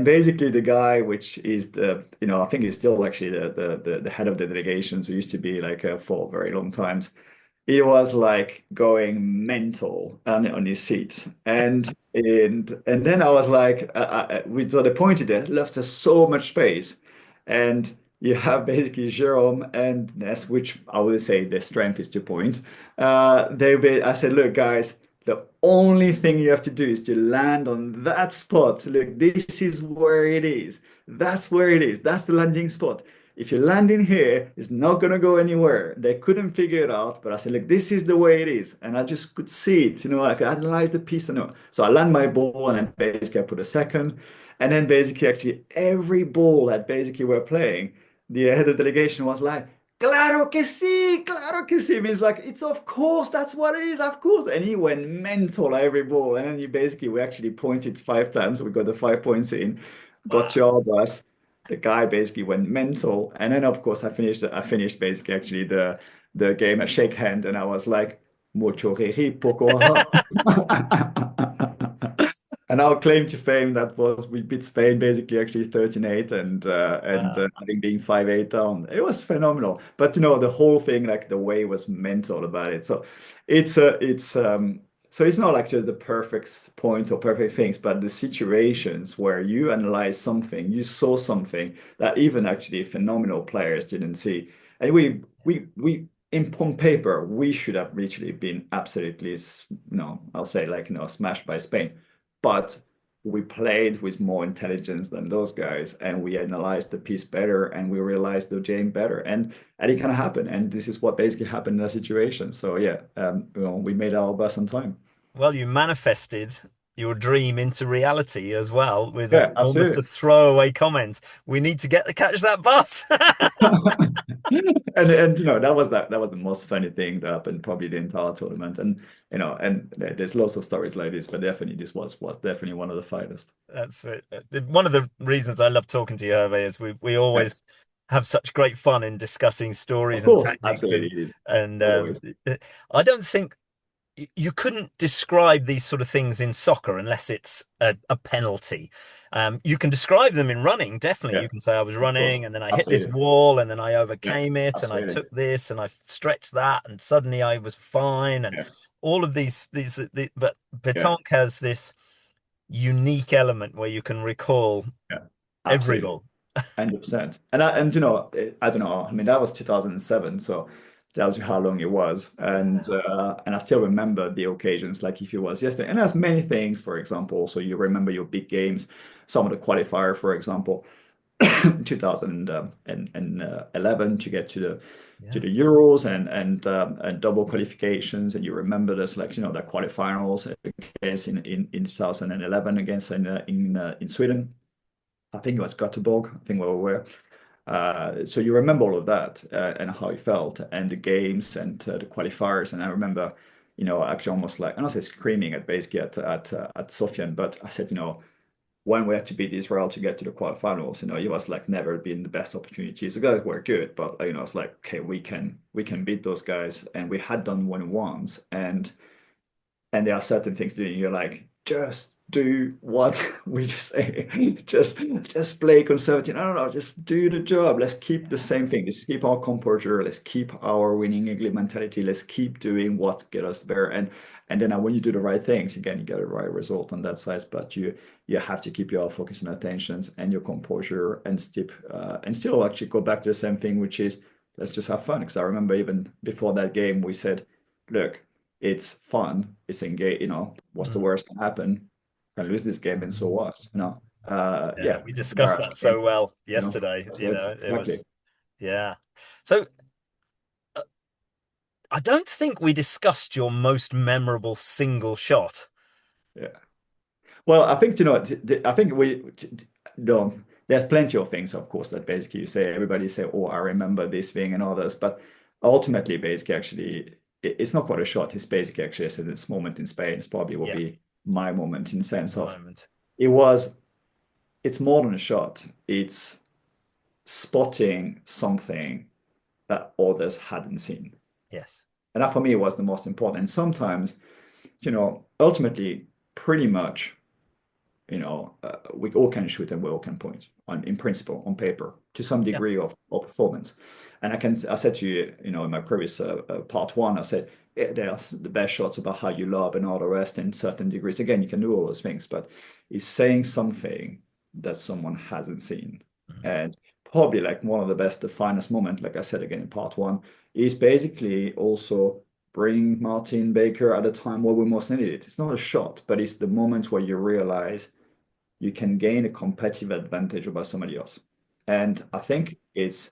basically the guy, which is I think he's still actually the head of the delegations, who used to be like for very long times. He was like going mental on his seat, and then I was like, we sort of pointed it, left us so much space, and you have basically Jerome and Ness, which I would say their strength is 2 points. I said, look, guys, the only thing you have to do is to land on that spot. Look, this is where it is. That's where it is. That's the landing spot. If you land in here, it's not gonna go anywhere. They couldn't figure it out, but I said, look, this is the way it is. And I just could see it, I could analyze the piece. So I land my ball and then basically I put a second. And then basically actually every ball that basically we're playing, the head of delegation was like, claro que sí. Means like, it's of course, that's what it is, of course. And he went mental every ball. And then we actually pointed 5 times. We got the 5 points in, got Wow. your bus. The guy basically went mental. And then of course I finished basically actually the game, a shake hand, and I was like, mucho riri, poco And our claim to fame that was we beat Spain basically actually 13-8 and Wow. I think being 5-8 down. It was phenomenal. But the whole thing, like the way was mental about it. So it's not like just the perfect point or perfect things, but the situations where you analyze something, you saw something that even actually phenomenal players didn't see. And we on paper, we should have literally been absolutely, I'll say like, smashed by Spain. But we played with more intelligence than those guys, and we analyzed the piece better, and we realized the game better, and it kind of happened. And this is what basically happened in that situation. So yeah, we made our bus on time. Well, you manifested your dream into reality as well with Yeah, almost a absolutely. throwaway comment. We need to catch that bus. And that was the most funny thing that happened probably the entire tournament. And there's lots of stories like this, but definitely this was definitely one of the finest. That's it. One of the reasons I love talking to you, Hervé, is we Yeah. always have such great fun in discussing Of stories and course, tactics absolutely, and always. I don't think you couldn't describe these sort of things in soccer unless it's a penalty. You can describe them in running, definitely. Yeah, You can say I was of course, running and then I hit this absolutely. wall and then I Yeah, overcame it and I absolutely. took this and I stretched that and suddenly I was fine and Yeah, all of but yeah, pétanque has this unique element where you can recall yeah, every absolutely. goal. 100%. I don't know. I mean, that was 2007, so tells you how long it was. And I still remember the occasions, like if it was yesterday. And there's many things, for example. So you remember your big games, some of the qualifier, for example, 2011 to get to Yeah. the Euros and double qualifications. And you remember the selection of the quarterfinals against in 2011 against in Sweden. I think it was Göteborg. I think we were. So you remember all of that and how it felt and the games and the qualifiers. And I remember, actually almost like, I don't say screaming at basically at Sofian, but I said, when we had to beat Israel to get to the quarterfinals, it was like never been the best opportunities. The guys were good, but it's like, okay, we can beat those guys, and we had done one once, and there are certain things that you're like, just do what we just say. Just play conservative. I don't know, just do the job. Let's keep the Yeah. same thing. Let's keep our composure. Let's keep our winning ugly mentality. Let's keep doing what get us there. And then when you do the right things, again, you get a right result on that side. But you have to keep your focus and attentions and your composure and still actually go back to the same thing, which is let's just have fun. Because I remember even before that game, we said, look, it's fun. It's engaged. What's the Mm. worst can happen? Can lose this game, and so what? Yeah, Yeah, we it's a discussed that marathon game. so well yesterday. That's it. It Exactly. was, yeah. So I don't think we discussed your most memorable single shot. Yeah. Well, I think I think no. There's plenty of things, of course, that basically you say everybody say, "Oh, I remember this thing," and others, but ultimately, basically, actually, it's not quite a shot. It's basically actually, I said this moment in Spain is probably will Yeah, be my moment in sense of moment. it was. It's more than a shot. It's spotting something that others hadn't seen. Yes. And that for me was the most important. And sometimes, ultimately, pretty much, we all can shoot and we all can point in principle, on paper, to some Yeah. degree of performance. And I said to you, in my previous part one, I said, yeah, they're the best shots about how you lob and all the rest in certain degrees. Again, you can do all those things, but it's saying something that someone hasn't seen. Mhm. And probably like one of the best, the finest moment, like I said again in part one, is basically also bring Martin Baker at a time where we most needed it. It's not a shot, but it's the moment where you realize you can gain a competitive advantage over somebody else. And I think it's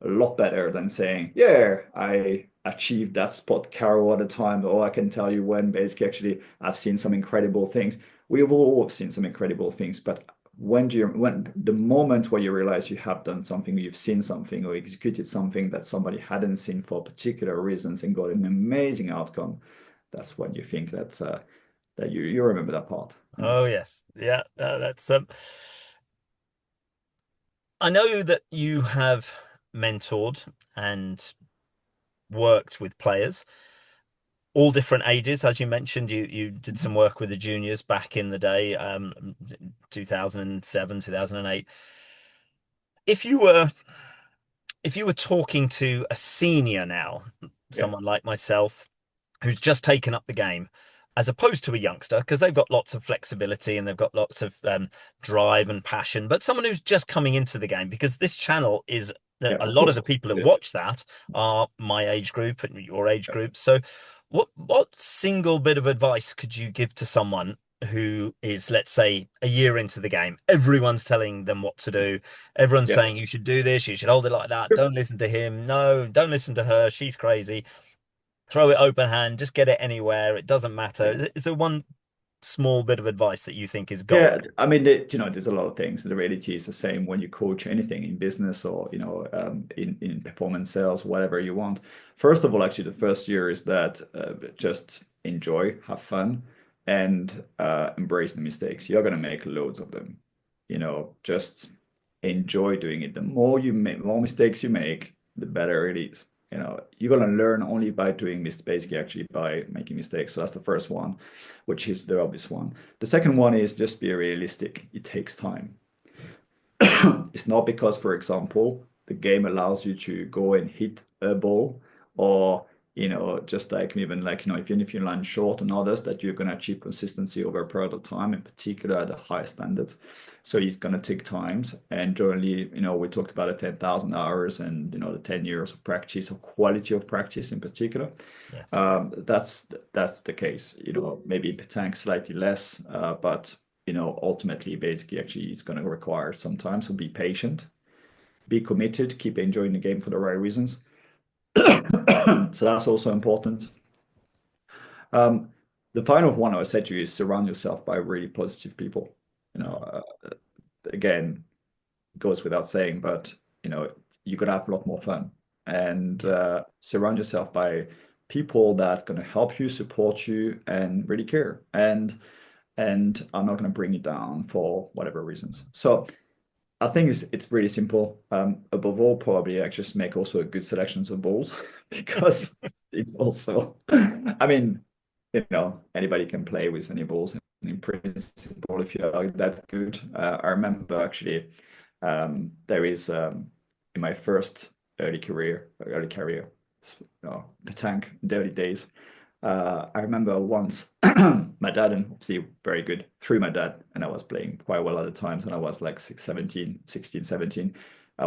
a lot better than saying, yeah, I achieved that spot carol at a time, or I can tell you when basically actually I've seen some incredible things. We've all seen some incredible things, but when the moment where you realize you have done something, you've seen something or executed something that somebody hadn't seen for particular reasons and got an amazing outcome, that's when you think that you remember that part. Oh yes. Yeah. That's I know that you have mentored and worked with players, all different ages. As you mentioned, you did some work with the juniors back in the day, 2007, 2008. If you were if you were talking to a senior now, Yeah, someone like myself who's just taken up the game, as opposed to a youngster, because they've got lots of flexibility and they've got lots of drive and passion, but someone who's just coming into the game, because this channel is that yeah, a of lot of course. the people that Yeah, watch that are my age group and your age yeah, group. So what single bit of advice could you give to someone who is, let's say, a year into the game? Everyone's telling them what to do. Everyone's yeah. saying you should do this, you should hold it like that. Don't listen to him. No, don't listen to her. She's crazy. Throw it open hand, just get it anywhere. It doesn't matter. Is there one small bit of advice that you think is gold? Yeah, I mean, there's a lot of things. The reality is the same when you coach anything in business or, in performance sales, whatever you want. First of all, actually, the first year is that just enjoy, have fun, and embrace the mistakes. You're going to make loads of them. Just enjoy doing it. The more you make, more mistakes you make, the better it is. You're gonna learn only by doing basically actually by making mistakes. So that's the first one, which is the obvious one. The second one is just be realistic. It takes time. It's not because, for example, the game allows you to go and hit a ball, or just like even like even if you land short on others, that you're going to achieve consistency over a period of time, in particular at the high standards. So it's going to take times, and generally, we talked about the 10,000 hours and the 10 years of practice, or quality of practice in particular. Yes. That's the case. Maybe in Petanque slightly less, but ultimately, basically, actually, it's going to require some time. So be patient, be committed, keep enjoying the game for the right reasons. So that's also important. Um, the final one I said to you is surround yourself by really positive people. You know, uh, again, goes without saying, but you could have a lot more fun, and Yeah. surround yourself by people that going to help you, support you, and really care, and are not going to bring you down for whatever reasons. So I think it's really simple. Above all, probably I just make also a good selections of balls because it also, I mean, anybody can play with any balls in principle if you're that good. I remember actually there is in my first early career, petanque, in the early days. I remember once my dad, and obviously very good through my dad, and I was playing quite well at the times when I was like 16, 17.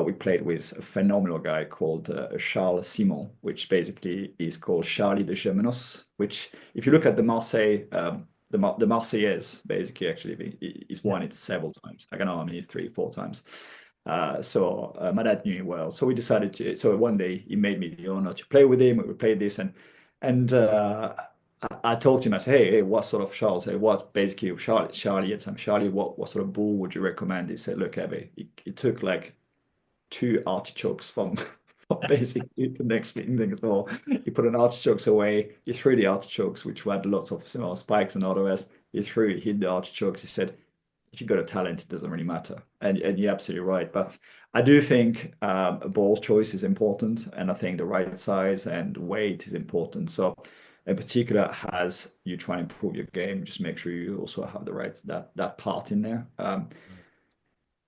We played with a phenomenal guy called Charles Simo, which basically is called Charlie de Gemenos, which if you look at the Marseille, the Marseillaise, basically actually he's Yeah. won it several times. I don't know how many, three, four times. So my dad knew him well. So we decided to, so one day he made me the honor to play with him. We played this, and I told him, I said, hey, what sort of Charles? What basically Charlie had some Charlie, what sort of ball would you recommend? He said, look, Abby, it took like two artichokes from, from basically the next thing. So he put an artichokes away, he threw the artichokes, which had lots of small spikes and all the rest. He hit the artichokes. He said, if you got a talent, it doesn't really matter. And you're absolutely right. But I do think a ball choice is important, and I think the right size and weight is important. So, in particular, as you try and improve your game, just make sure you also have the right that part in there.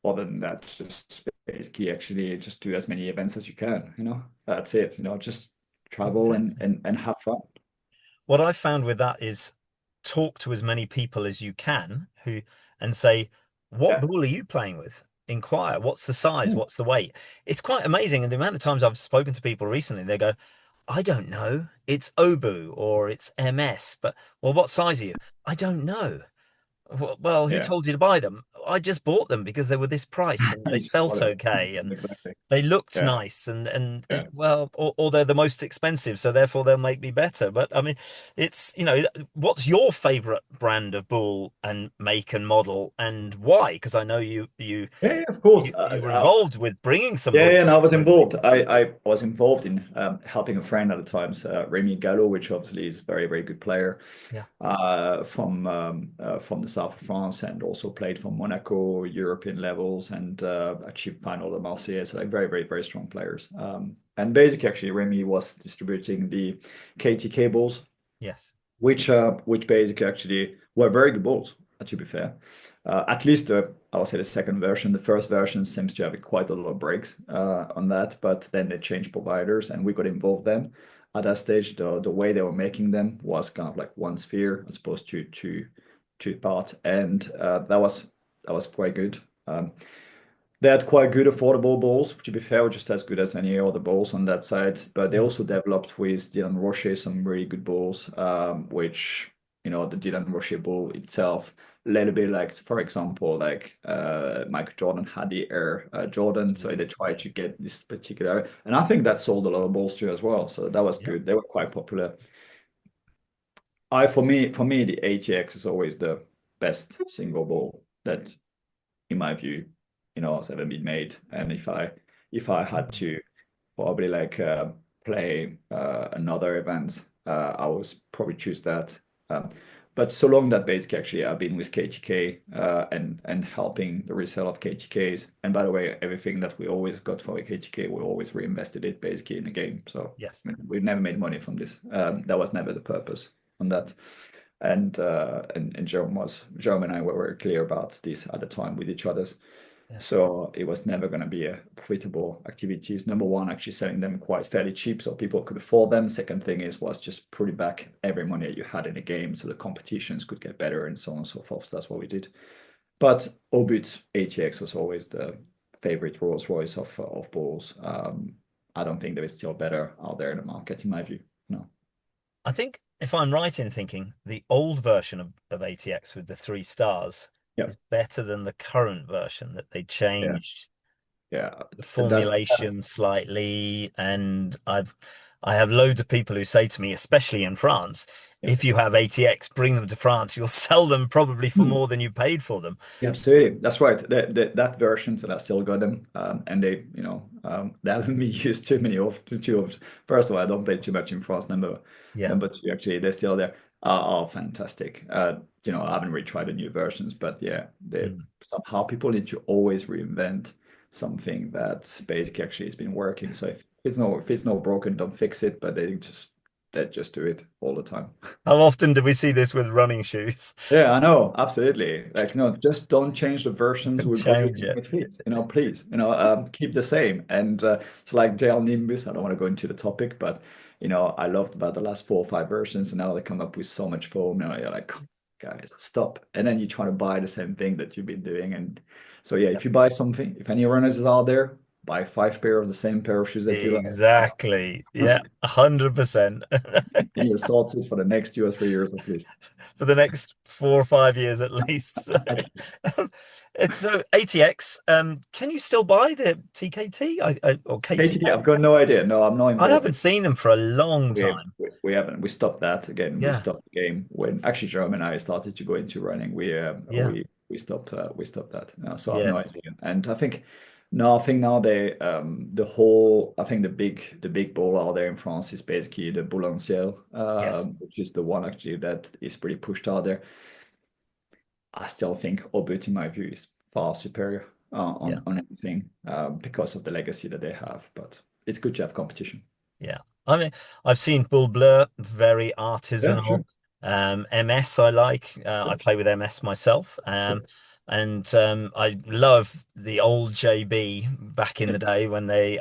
Other than that, just basically actually just do as many events as you can. That's it. Just travel and Exactly. and have fun. What I found with that is talk to as many people as you can who and say, what Yeah. ball are you playing with? Inquire, what's the size? Yeah. What's the weight? It's quite amazing. And the amount of times I've spoken to people recently, they go, I don't know. It's Obu or it's MS, but well, what size are you? I don't know. Well, who Yeah. told you to buy them? I just bought them because they were this price and they You just got felt it. okay and Exactly. they looked Yeah. nice and Yeah. well, or they're the most expensive, so therefore they'll make me better. But I mean, what's your favorite brand of ball and make and model and why? Because I know Yeah, yeah, of course. you were involved with bringing some Yeah, balls yeah, and I was locally. involved. I was involved in helping a friend at the times, Rémi Gallo, which obviously is a very, very good player Yeah, from the south of France, and also played for Monaco, European levels, and achieved final at Marseille. So like very, very, very strong players. And basically, actually, Rémi was distributing the KTK balls, yes, which basically actually were very good balls, to be fair. At least I would say the second version. The first version seems to have quite a lot of breaks on that, but then they changed providers and we got involved then. At that stage, the way they were making them was kind of like one sphere as opposed to two part, and that was quite good. They had quite good affordable balls, to be fair, were just as good as any other balls on that side. But they yeah, also developed with Dylan Rocher some really good balls, which, the Dylan Rocher ball itself, a little bit like, for example, like Michael Jordan had the Air Jordan. So they yes, tried yeah, to get this particular, and I think that sold a lot of balls too as well. So that was yeah, good. They were quite popular. For me, the ATX is always the best single ball that in my view, has ever been made. And if I had mhm, to probably like play another event, I would probably choose that. Um, But so long that basically actually I've been with KTK and helping the resale of KTKs. And by the way, everything that we always got for KTK, we always reinvested it basically in the game. So Yes. I mean, we've never made money from this. That was never the purpose on that. And Jerome and I were very clear about this at the time with each other. Yeah. So it was never going to be a profitable activities. Number one, actually selling them quite fairly cheap so people could afford them. Second thing was just putting back every money that you had in the game so the competitions could get better and so on and so forth. So that's what we did. But Obit ATX was always the favorite Rolls Royce of balls. I don't think there is still better out there in the market, in my view. No. I think if I'm right in thinking, the old version of ATX with the 3 stars Yeah. is better than the current version that they Yeah. changed Yeah. the That's formulation slightly. And I have loads of people who say to me, especially in France, yeah. if you have ATX, bring them to France. You'll sell them probably for Hmm. more than you paid for them. Yeah, absolutely. That's right. That version, so I still got them, and they haven't been used too many of. First of all, I don't play too much in France. Yeah. Number two, actually, they're still there. Are fantastic. I haven't really tried the new versions, but yeah, they Mm. somehow people need to always reinvent something that basically actually has been working. So if it's not broken, don't fix it. But they just do it all the time. How often do we see this with running shoes? Yeah, I know, absolutely. Like, just don't change the versions with what you Change it. with feet. Please, keep the same. And it's like JL Nimbus. I don't want to go into the topic, but I loved about the last 4 or 5 versions, and now they come up with so much foam. You're like, guys, stop. And then you try to buy the same thing that you've been doing. And so, yeah, Yeah. if you buy something, if any runners is out there, buy 5 pair of the same pair of shoes that you like. Exactly. Yeah, 100%. And you're sorted for the next 2 or 3 years at least. For the next 4 or 5 years at least. So, um, it's so ATX. Can you still buy the TKT or KTK, KTK? I've got no idea. No, I'm not I involved. haven't seen them for a long We, time. we haven't. We stopped that again. We Yeah, stopped the game when actually Jerome and I started to go into running. yeah, We stopped that. So I have no yes, idea. And I think no, I think now they the whole I think the big ball out there in France is basically the boule en ciel, yes, which is the one actually that is pretty pushed out there. I still think Obut, in my view, is far superior yeah, on anything because of the legacy that they have. But it's good to have competition. yeah. I mean, I've seen Bull Bleu, very Yeah, artisanal. sure. MS I like. I Good. play with MS myself. Good. And I love the old JB back in Yeah, the day when they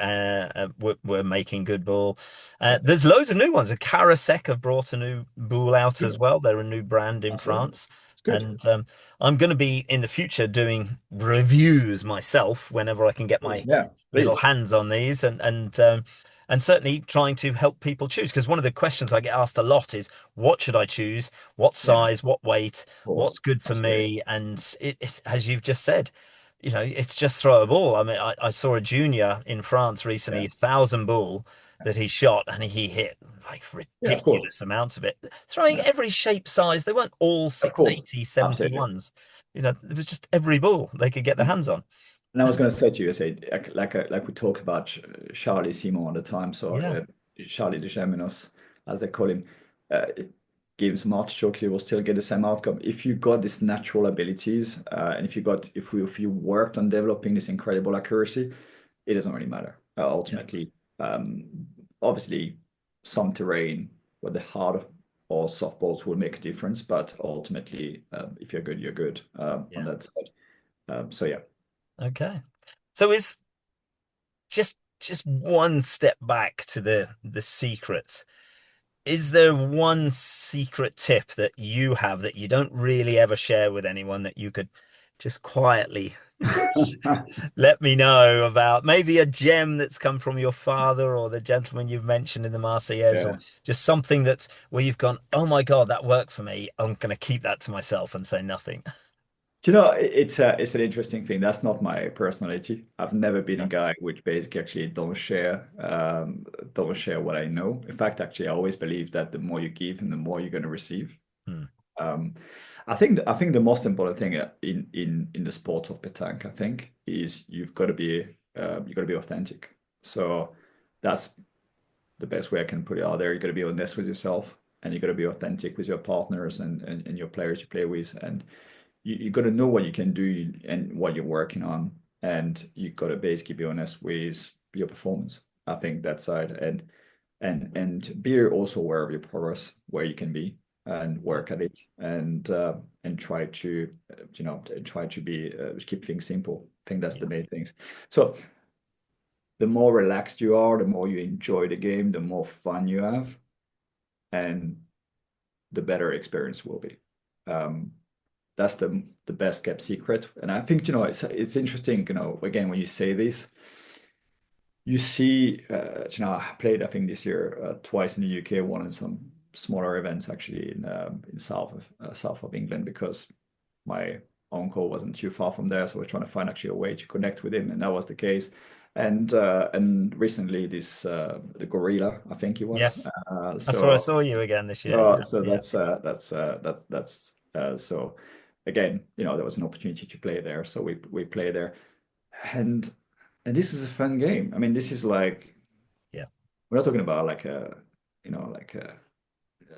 were making good ball. yeah. There's loads of new ones. A Karasek have brought a new ball out as Good. well. They're a new brand in Absolutely. France. It's good. And I'm going to be in the future doing reviews myself whenever I can get Please. my Yeah, little please. hands on these and certainly trying to help people choose. Because one of the questions I get asked a lot is, what should I choose? What Yeah, of size? What weight? What's course. good for Absolutely. me? And as you've just said, it's just throw a ball. I mean, I saw a junior in France recently, Yeah. 1,000 ball that he shot, and he hit like Yeah, of course. ridiculous amounts of it, throwing Yeah, every shape size. They weren't all of course. 680, Absolutely. 71s. It was just every ball they could get their hands on. And I was going to say to you, say like we talk about Charlie Simo all the time, so Yeah, Charlie de Geminos, as they call him, games some artichoke, you will still get the same outcome. If you got these natural abilities, and if you worked on developing this incredible accuracy, it doesn't really matter. yeah, Ultimately, obviously, some terrain where the hard or soft balls will make a difference, but ultimately, if you're good, you're good on yeah. that side. So yeah. Okay. So is just one step back to the secrets. Is there one secret tip that you have that you don't really ever share with anyone that you could just quietly let me know about? Maybe a gem that's come from your father or the gentleman you've mentioned in the Marseillaise, or Yeah. just something that's where you've gone, oh my God, that worked for me. I'm going to keep that to myself and say nothing. Do you know, it's an interesting thing. That's not my personality. I've never been a Yeah. guy which basically actually don't share what I know. In fact, actually, I always believe that the more you give and the more you're going to receive. Hmm. Um, I think the most important thing in the sport of pétanque, I think, is you've got to be authentic. So that's the best way I can put it out there. You got to be honest with yourself. and you got to be authentic with your partners and your players you play with, and you got to know what you can do and what you're working on, and you got to basically be honest with your performance. I think that side, and be also aware of your progress, where you can be, and Yeah. work at it, and try to try to be keep things simple. I think that's the Yeah. main things. So the more relaxed you are, the more you enjoy the game, the more fun you have, and the better experience will be. Um, that's the best kept secret. And I think, it's interesting, again, when you say this, you see, I played, I think this year twice in the UK, one in some smaller events actually in south of England, because my uncle wasn't too far from there, so we're trying to find actually a way to connect with him, and that was the case. And recently this the gorilla, I think he was. Yes. That's where I So saw you again this year. so Yeah. so Yeah. that's so again, there was an opportunity to play there, so we play there, and this is a fun game. I mean, this is like, Yeah. we're not talking about like a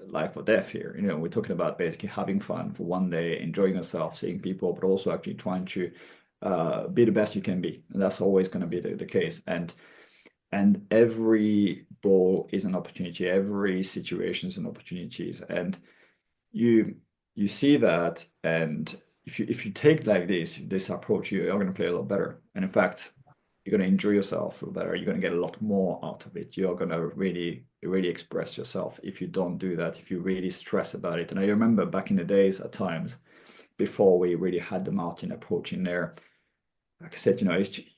life or death here. We're talking about basically having fun for one day, enjoying yourself, seeing people, but also actually trying to be the best you can be. And that's always going to be the case. And every ball is an opportunity. Every situation is an opportunity. And you you see that, and if you take like this approach, you're going to play a lot better. And in fact, you're going to enjoy yourself a lot better. You're going to get a lot more out of it. You're going to really express yourself. If you don't do that, if you really stress about it. And I remember back in the days, at times before we really had the Martin approach in there, like I said,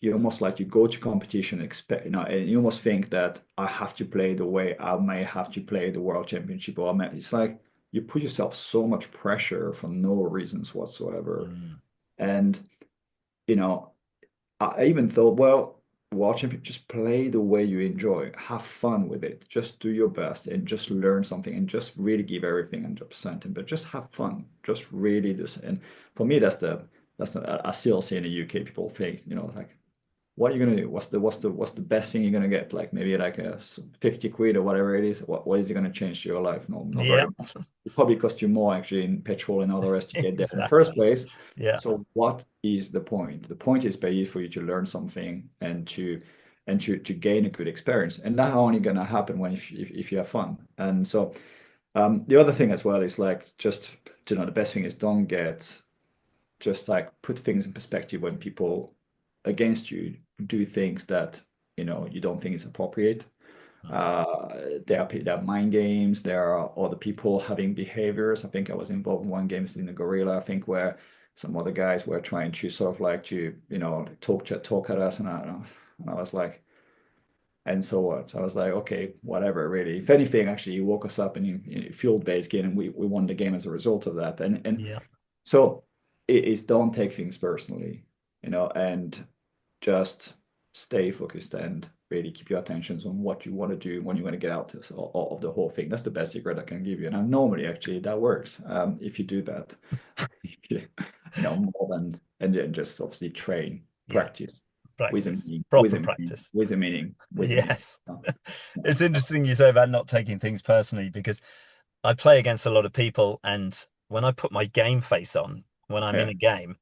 you almost like you go to competition, expect, and you almost think that I have to play the way I may have to play the World Championship, or it's like you put yourself so much pressure for no reasons whatsoever. Mm. And you know, I even thought, well, World Championship, just play the way you enjoy, have fun with it, just do your best, and just learn something, and just really give everything 100%, but just have fun, just really just. And for me, that's the I still see in the UK people think, like, what are you gonna do? What's the best thing you're gonna get? Like maybe like a 50 quid or whatever it is. What is it gonna change to your life? No, not very Yeah. much. It probably cost you more actually in petrol and all the rest to get there in the first Exactly. place. Yeah. So what is the point? The point is basically for you to learn something, and to gain a good experience. And that only gonna happen when if you have fun. And so the other thing as well is like, just the best thing is, don't get, just like, put things in perspective when people against you do things that you don't think is appropriate. Mm. There are mind games. There are other people having behaviors. I think I was involved in one game in the Gorilla, I think, where some other guys were trying to sort of like to talk at us, and I was like, and so what? I was like, okay, whatever, really. If anything, actually, you woke us up and you field-based game, and we won the game as a result of that. And Yeah. so it is, don't take things personally, and just stay focused and really keep your attentions on what you want to do when you want to get out of the whole thing. That's the best secret I can give you. And normally, actually, that works if you do that. More than, and then just obviously train, Yeah. practice with a Practice. meaning, with Proper a meaning, practice. with a meaning, with a meaning. Yes. Oh, It's interesting you say about not taking things personally because I play against a lot of people, and when I put my game face on, when I'm in yeah, a game,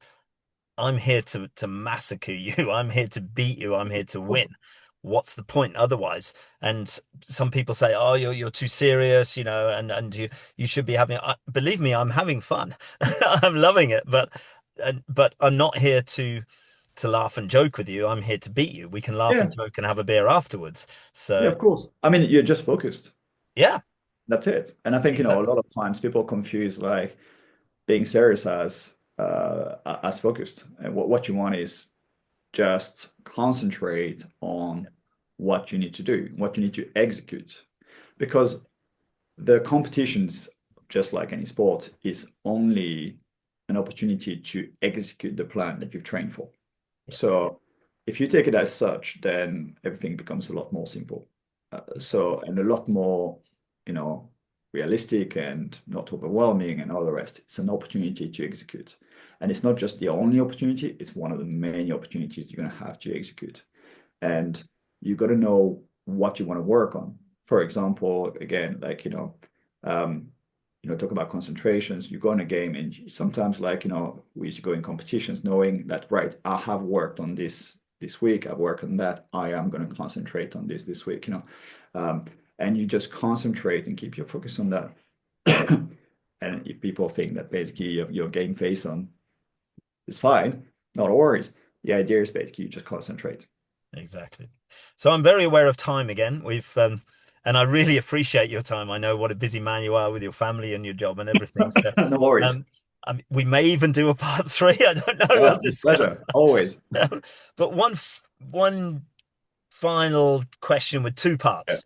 I'm here to massacre you. I'm here to beat you. I'm here to of course. win. What's the point otherwise? And some people say, "Oh, you're too serious," and you should be having. Believe me, I'm having fun. I'm loving it, but I'm not here to laugh and joke with you. I'm here to beat you. We can laugh and Yeah, joke and have a beer afterwards. yeah, So of course. I mean, you're just focused. yeah, That's it. And I think, a exactly. lot of times people confuse like being serious as focused. And what you want is just concentrate on what you need to do, what you need to execute. Because the competitions, just like any sport, is only an opportunity to execute the plan that you've trained for. Yeah, So if you take it as such, then everything becomes a lot more simple. And a lot more, you know, realistic and not overwhelming and all the rest. It's an opportunity to execute. And it's not just the only opportunity, it's one of the many opportunities you're going to have to execute. And you got to know what you want to work on. For example, again, like, um, talk about concentrations. You go in a game, and sometimes, like, we used to go in competitions knowing that, right, I have worked on this week, I've worked on that, I am going to concentrate on this week, um, and you just concentrate and keep your focus on that. And if people think that basically your game face on is fine, not worries. The idea is basically you just concentrate. Exactly. So I'm very aware of time again. And I really appreciate your time. I know what a busy man you are with your family and your job and everything. So, No worries. um, we may even do a part three. I don't know. We'll Yeah, with discuss. pleasure. Always. But one final question with two Yeah. parts.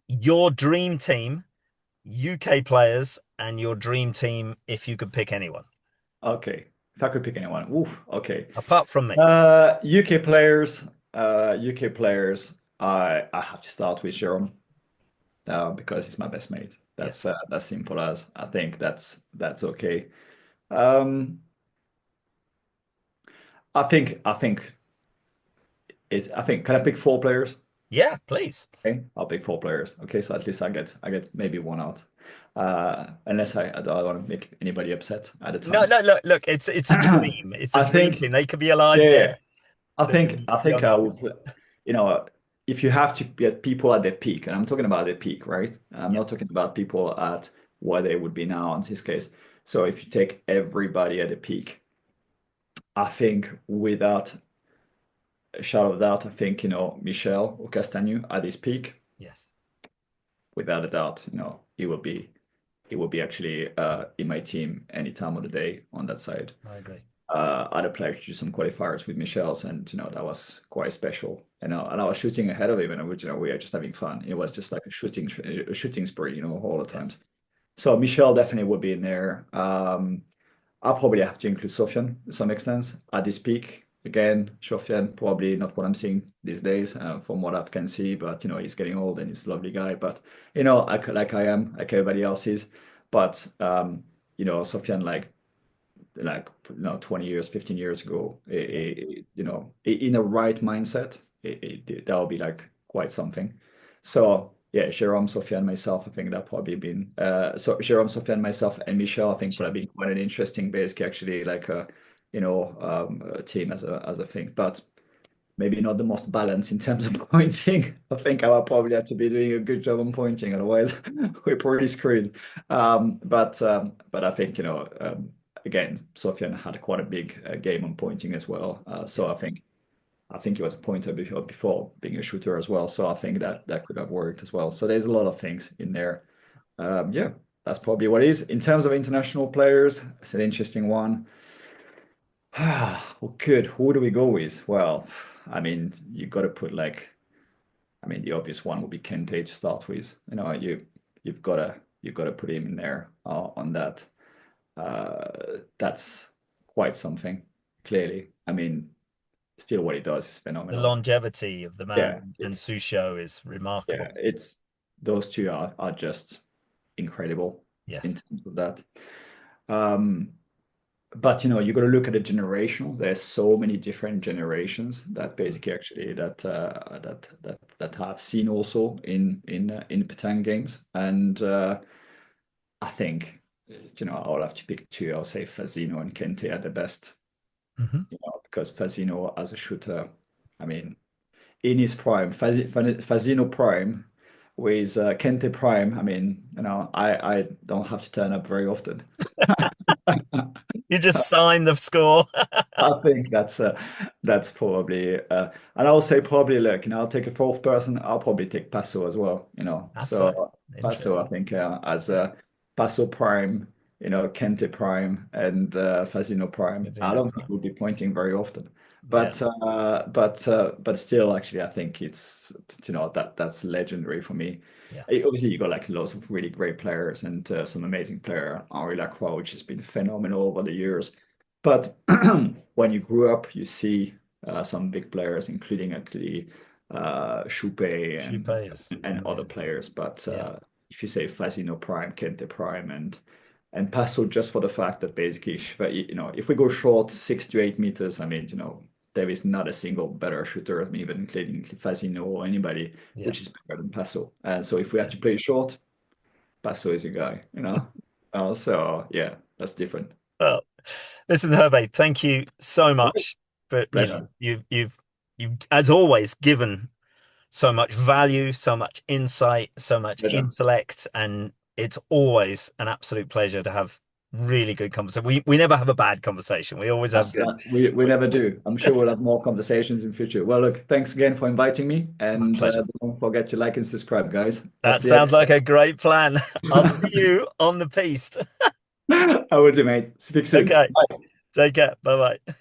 Your dream team, UK players, and your dream team if you could pick anyone, Okay. If I could pick anyone, oof, okay. apart from me. UK players, UK players. I have to start with Jerome because he's my best mate. Yes. That's simple as. I think that's okay. Um, I think I think can I pick four players? Yeah, please. Okay, I'll pick four players. Okay, so at least I get maybe one out. Unless I don't want to make anybody upset at the No, time. no, look, it's a dream. It's a I dream think team. They could be alive, yeah. dead. I They think can I be think young I and old. would, if you have to get people at their peak, and I'm talking about their peak, right? I'm Yeah. not talking about people at where they would be now in this case. So if you take everybody at a peak, I think without a shadow of doubt, I think, Michel or Castagnu at his peak, Yes, without a doubt, he will be actually in my team any time of the day on that side. I agree. I had a pleasure to do some qualifiers with Michel's, and that was quite special. And I was shooting ahead of him, and we were just having fun. It was just like a shooting spree, all the Yes. times. So Michel definitely would be in there. I'll probably have to include Sofian to some extent at this peak. Again, Sofian probably not what I'm seeing these days, from what I can see. But he's getting old and he's a lovely guy. But like I am, like everybody else is. But Sofian, like 20 years 15 years ago, in the right mindset, that would be like quite something. So yeah, Jerome, Sofia, and myself, I think that probably been so Jerome, Sofia, and myself, and Michelle, I think would have Sure. been quite an interesting basic, actually, like a team as a thing. But maybe not the most balanced in terms of pointing. I think I will probably have to be doing a good job on pointing, otherwise we're pretty screwed. But I think again, Sofian had quite a big game on pointing as well. Yeah. So I think he was a pointer before being a shooter as well. So I think that could have worked as well. So there's a lot of things in there. Yeah, that's probably what it is. In terms of international players, it's an interesting one. Well, good. Who do we go with? Well, I mean, you got to put the obvious one would be Kente to start with. You've got to put him in there on that. That's quite something. Clearly, I mean, still what he does is The phenomenal. longevity of the Yeah, man and Susho is remarkable. it's those two are just incredible in Yes. terms of that. Um, But you got to look at the generational. There's so many different generations that Mm. basically actually that I've seen also in Petanque games, and I think I'll have to pick two. I'll say Fazino and Kente are the best, Hmm. because Fazino as a shooter, I mean, in his prime, Fazino prime with Kente prime. I mean, I don't have to turn up very often. You just sign the score. I think that's probably and I'll say probably, look, I'll take a fourth person. I'll probably take Passo as well. That's so So Passo, I interesting. think, as Passo Prime, Kente Prime, and Fazino Prime. It's in I the don't think prime. we'll be pointing very often, Yeah. but still, actually, I think it's that's legendary for me. Yeah. Obviously, you got like lots of really great players and some amazing player, Henri Lacroix, which has been phenomenal over the years. But when you grew up, you see some big players, including actually Shupe Chupe is and other amazing. players. But Yeah. if you say Fazino Prime, Kente Prime, and Passo, just for the fact that basically, if we go short 6 to 8 meters, I mean, there is not a single better shooter, I mean, even including Fazino or anybody, Yeah. which is better than Passo. And so if we have Yeah. to play short, Passo is your guy, you know? So yeah, that's different. Well, listen, Herve, thank you so All right. much for, Pleasure. you've as always given so much value, so much insight, so much Pleasure. intellect, and it's always an absolute pleasure to have really good conversation. We never have a bad conversation. We always have That's good. that. We never do. I'm sure we'll have more conversations in future. Well, look, thanks again for inviting me, My and pleasure. don't forget to like and subscribe, guys. That's That the sounds like extra. a great plan. I'll see you on the piste. I will do, mate. Speak soon. Okay, take care. Bye bye.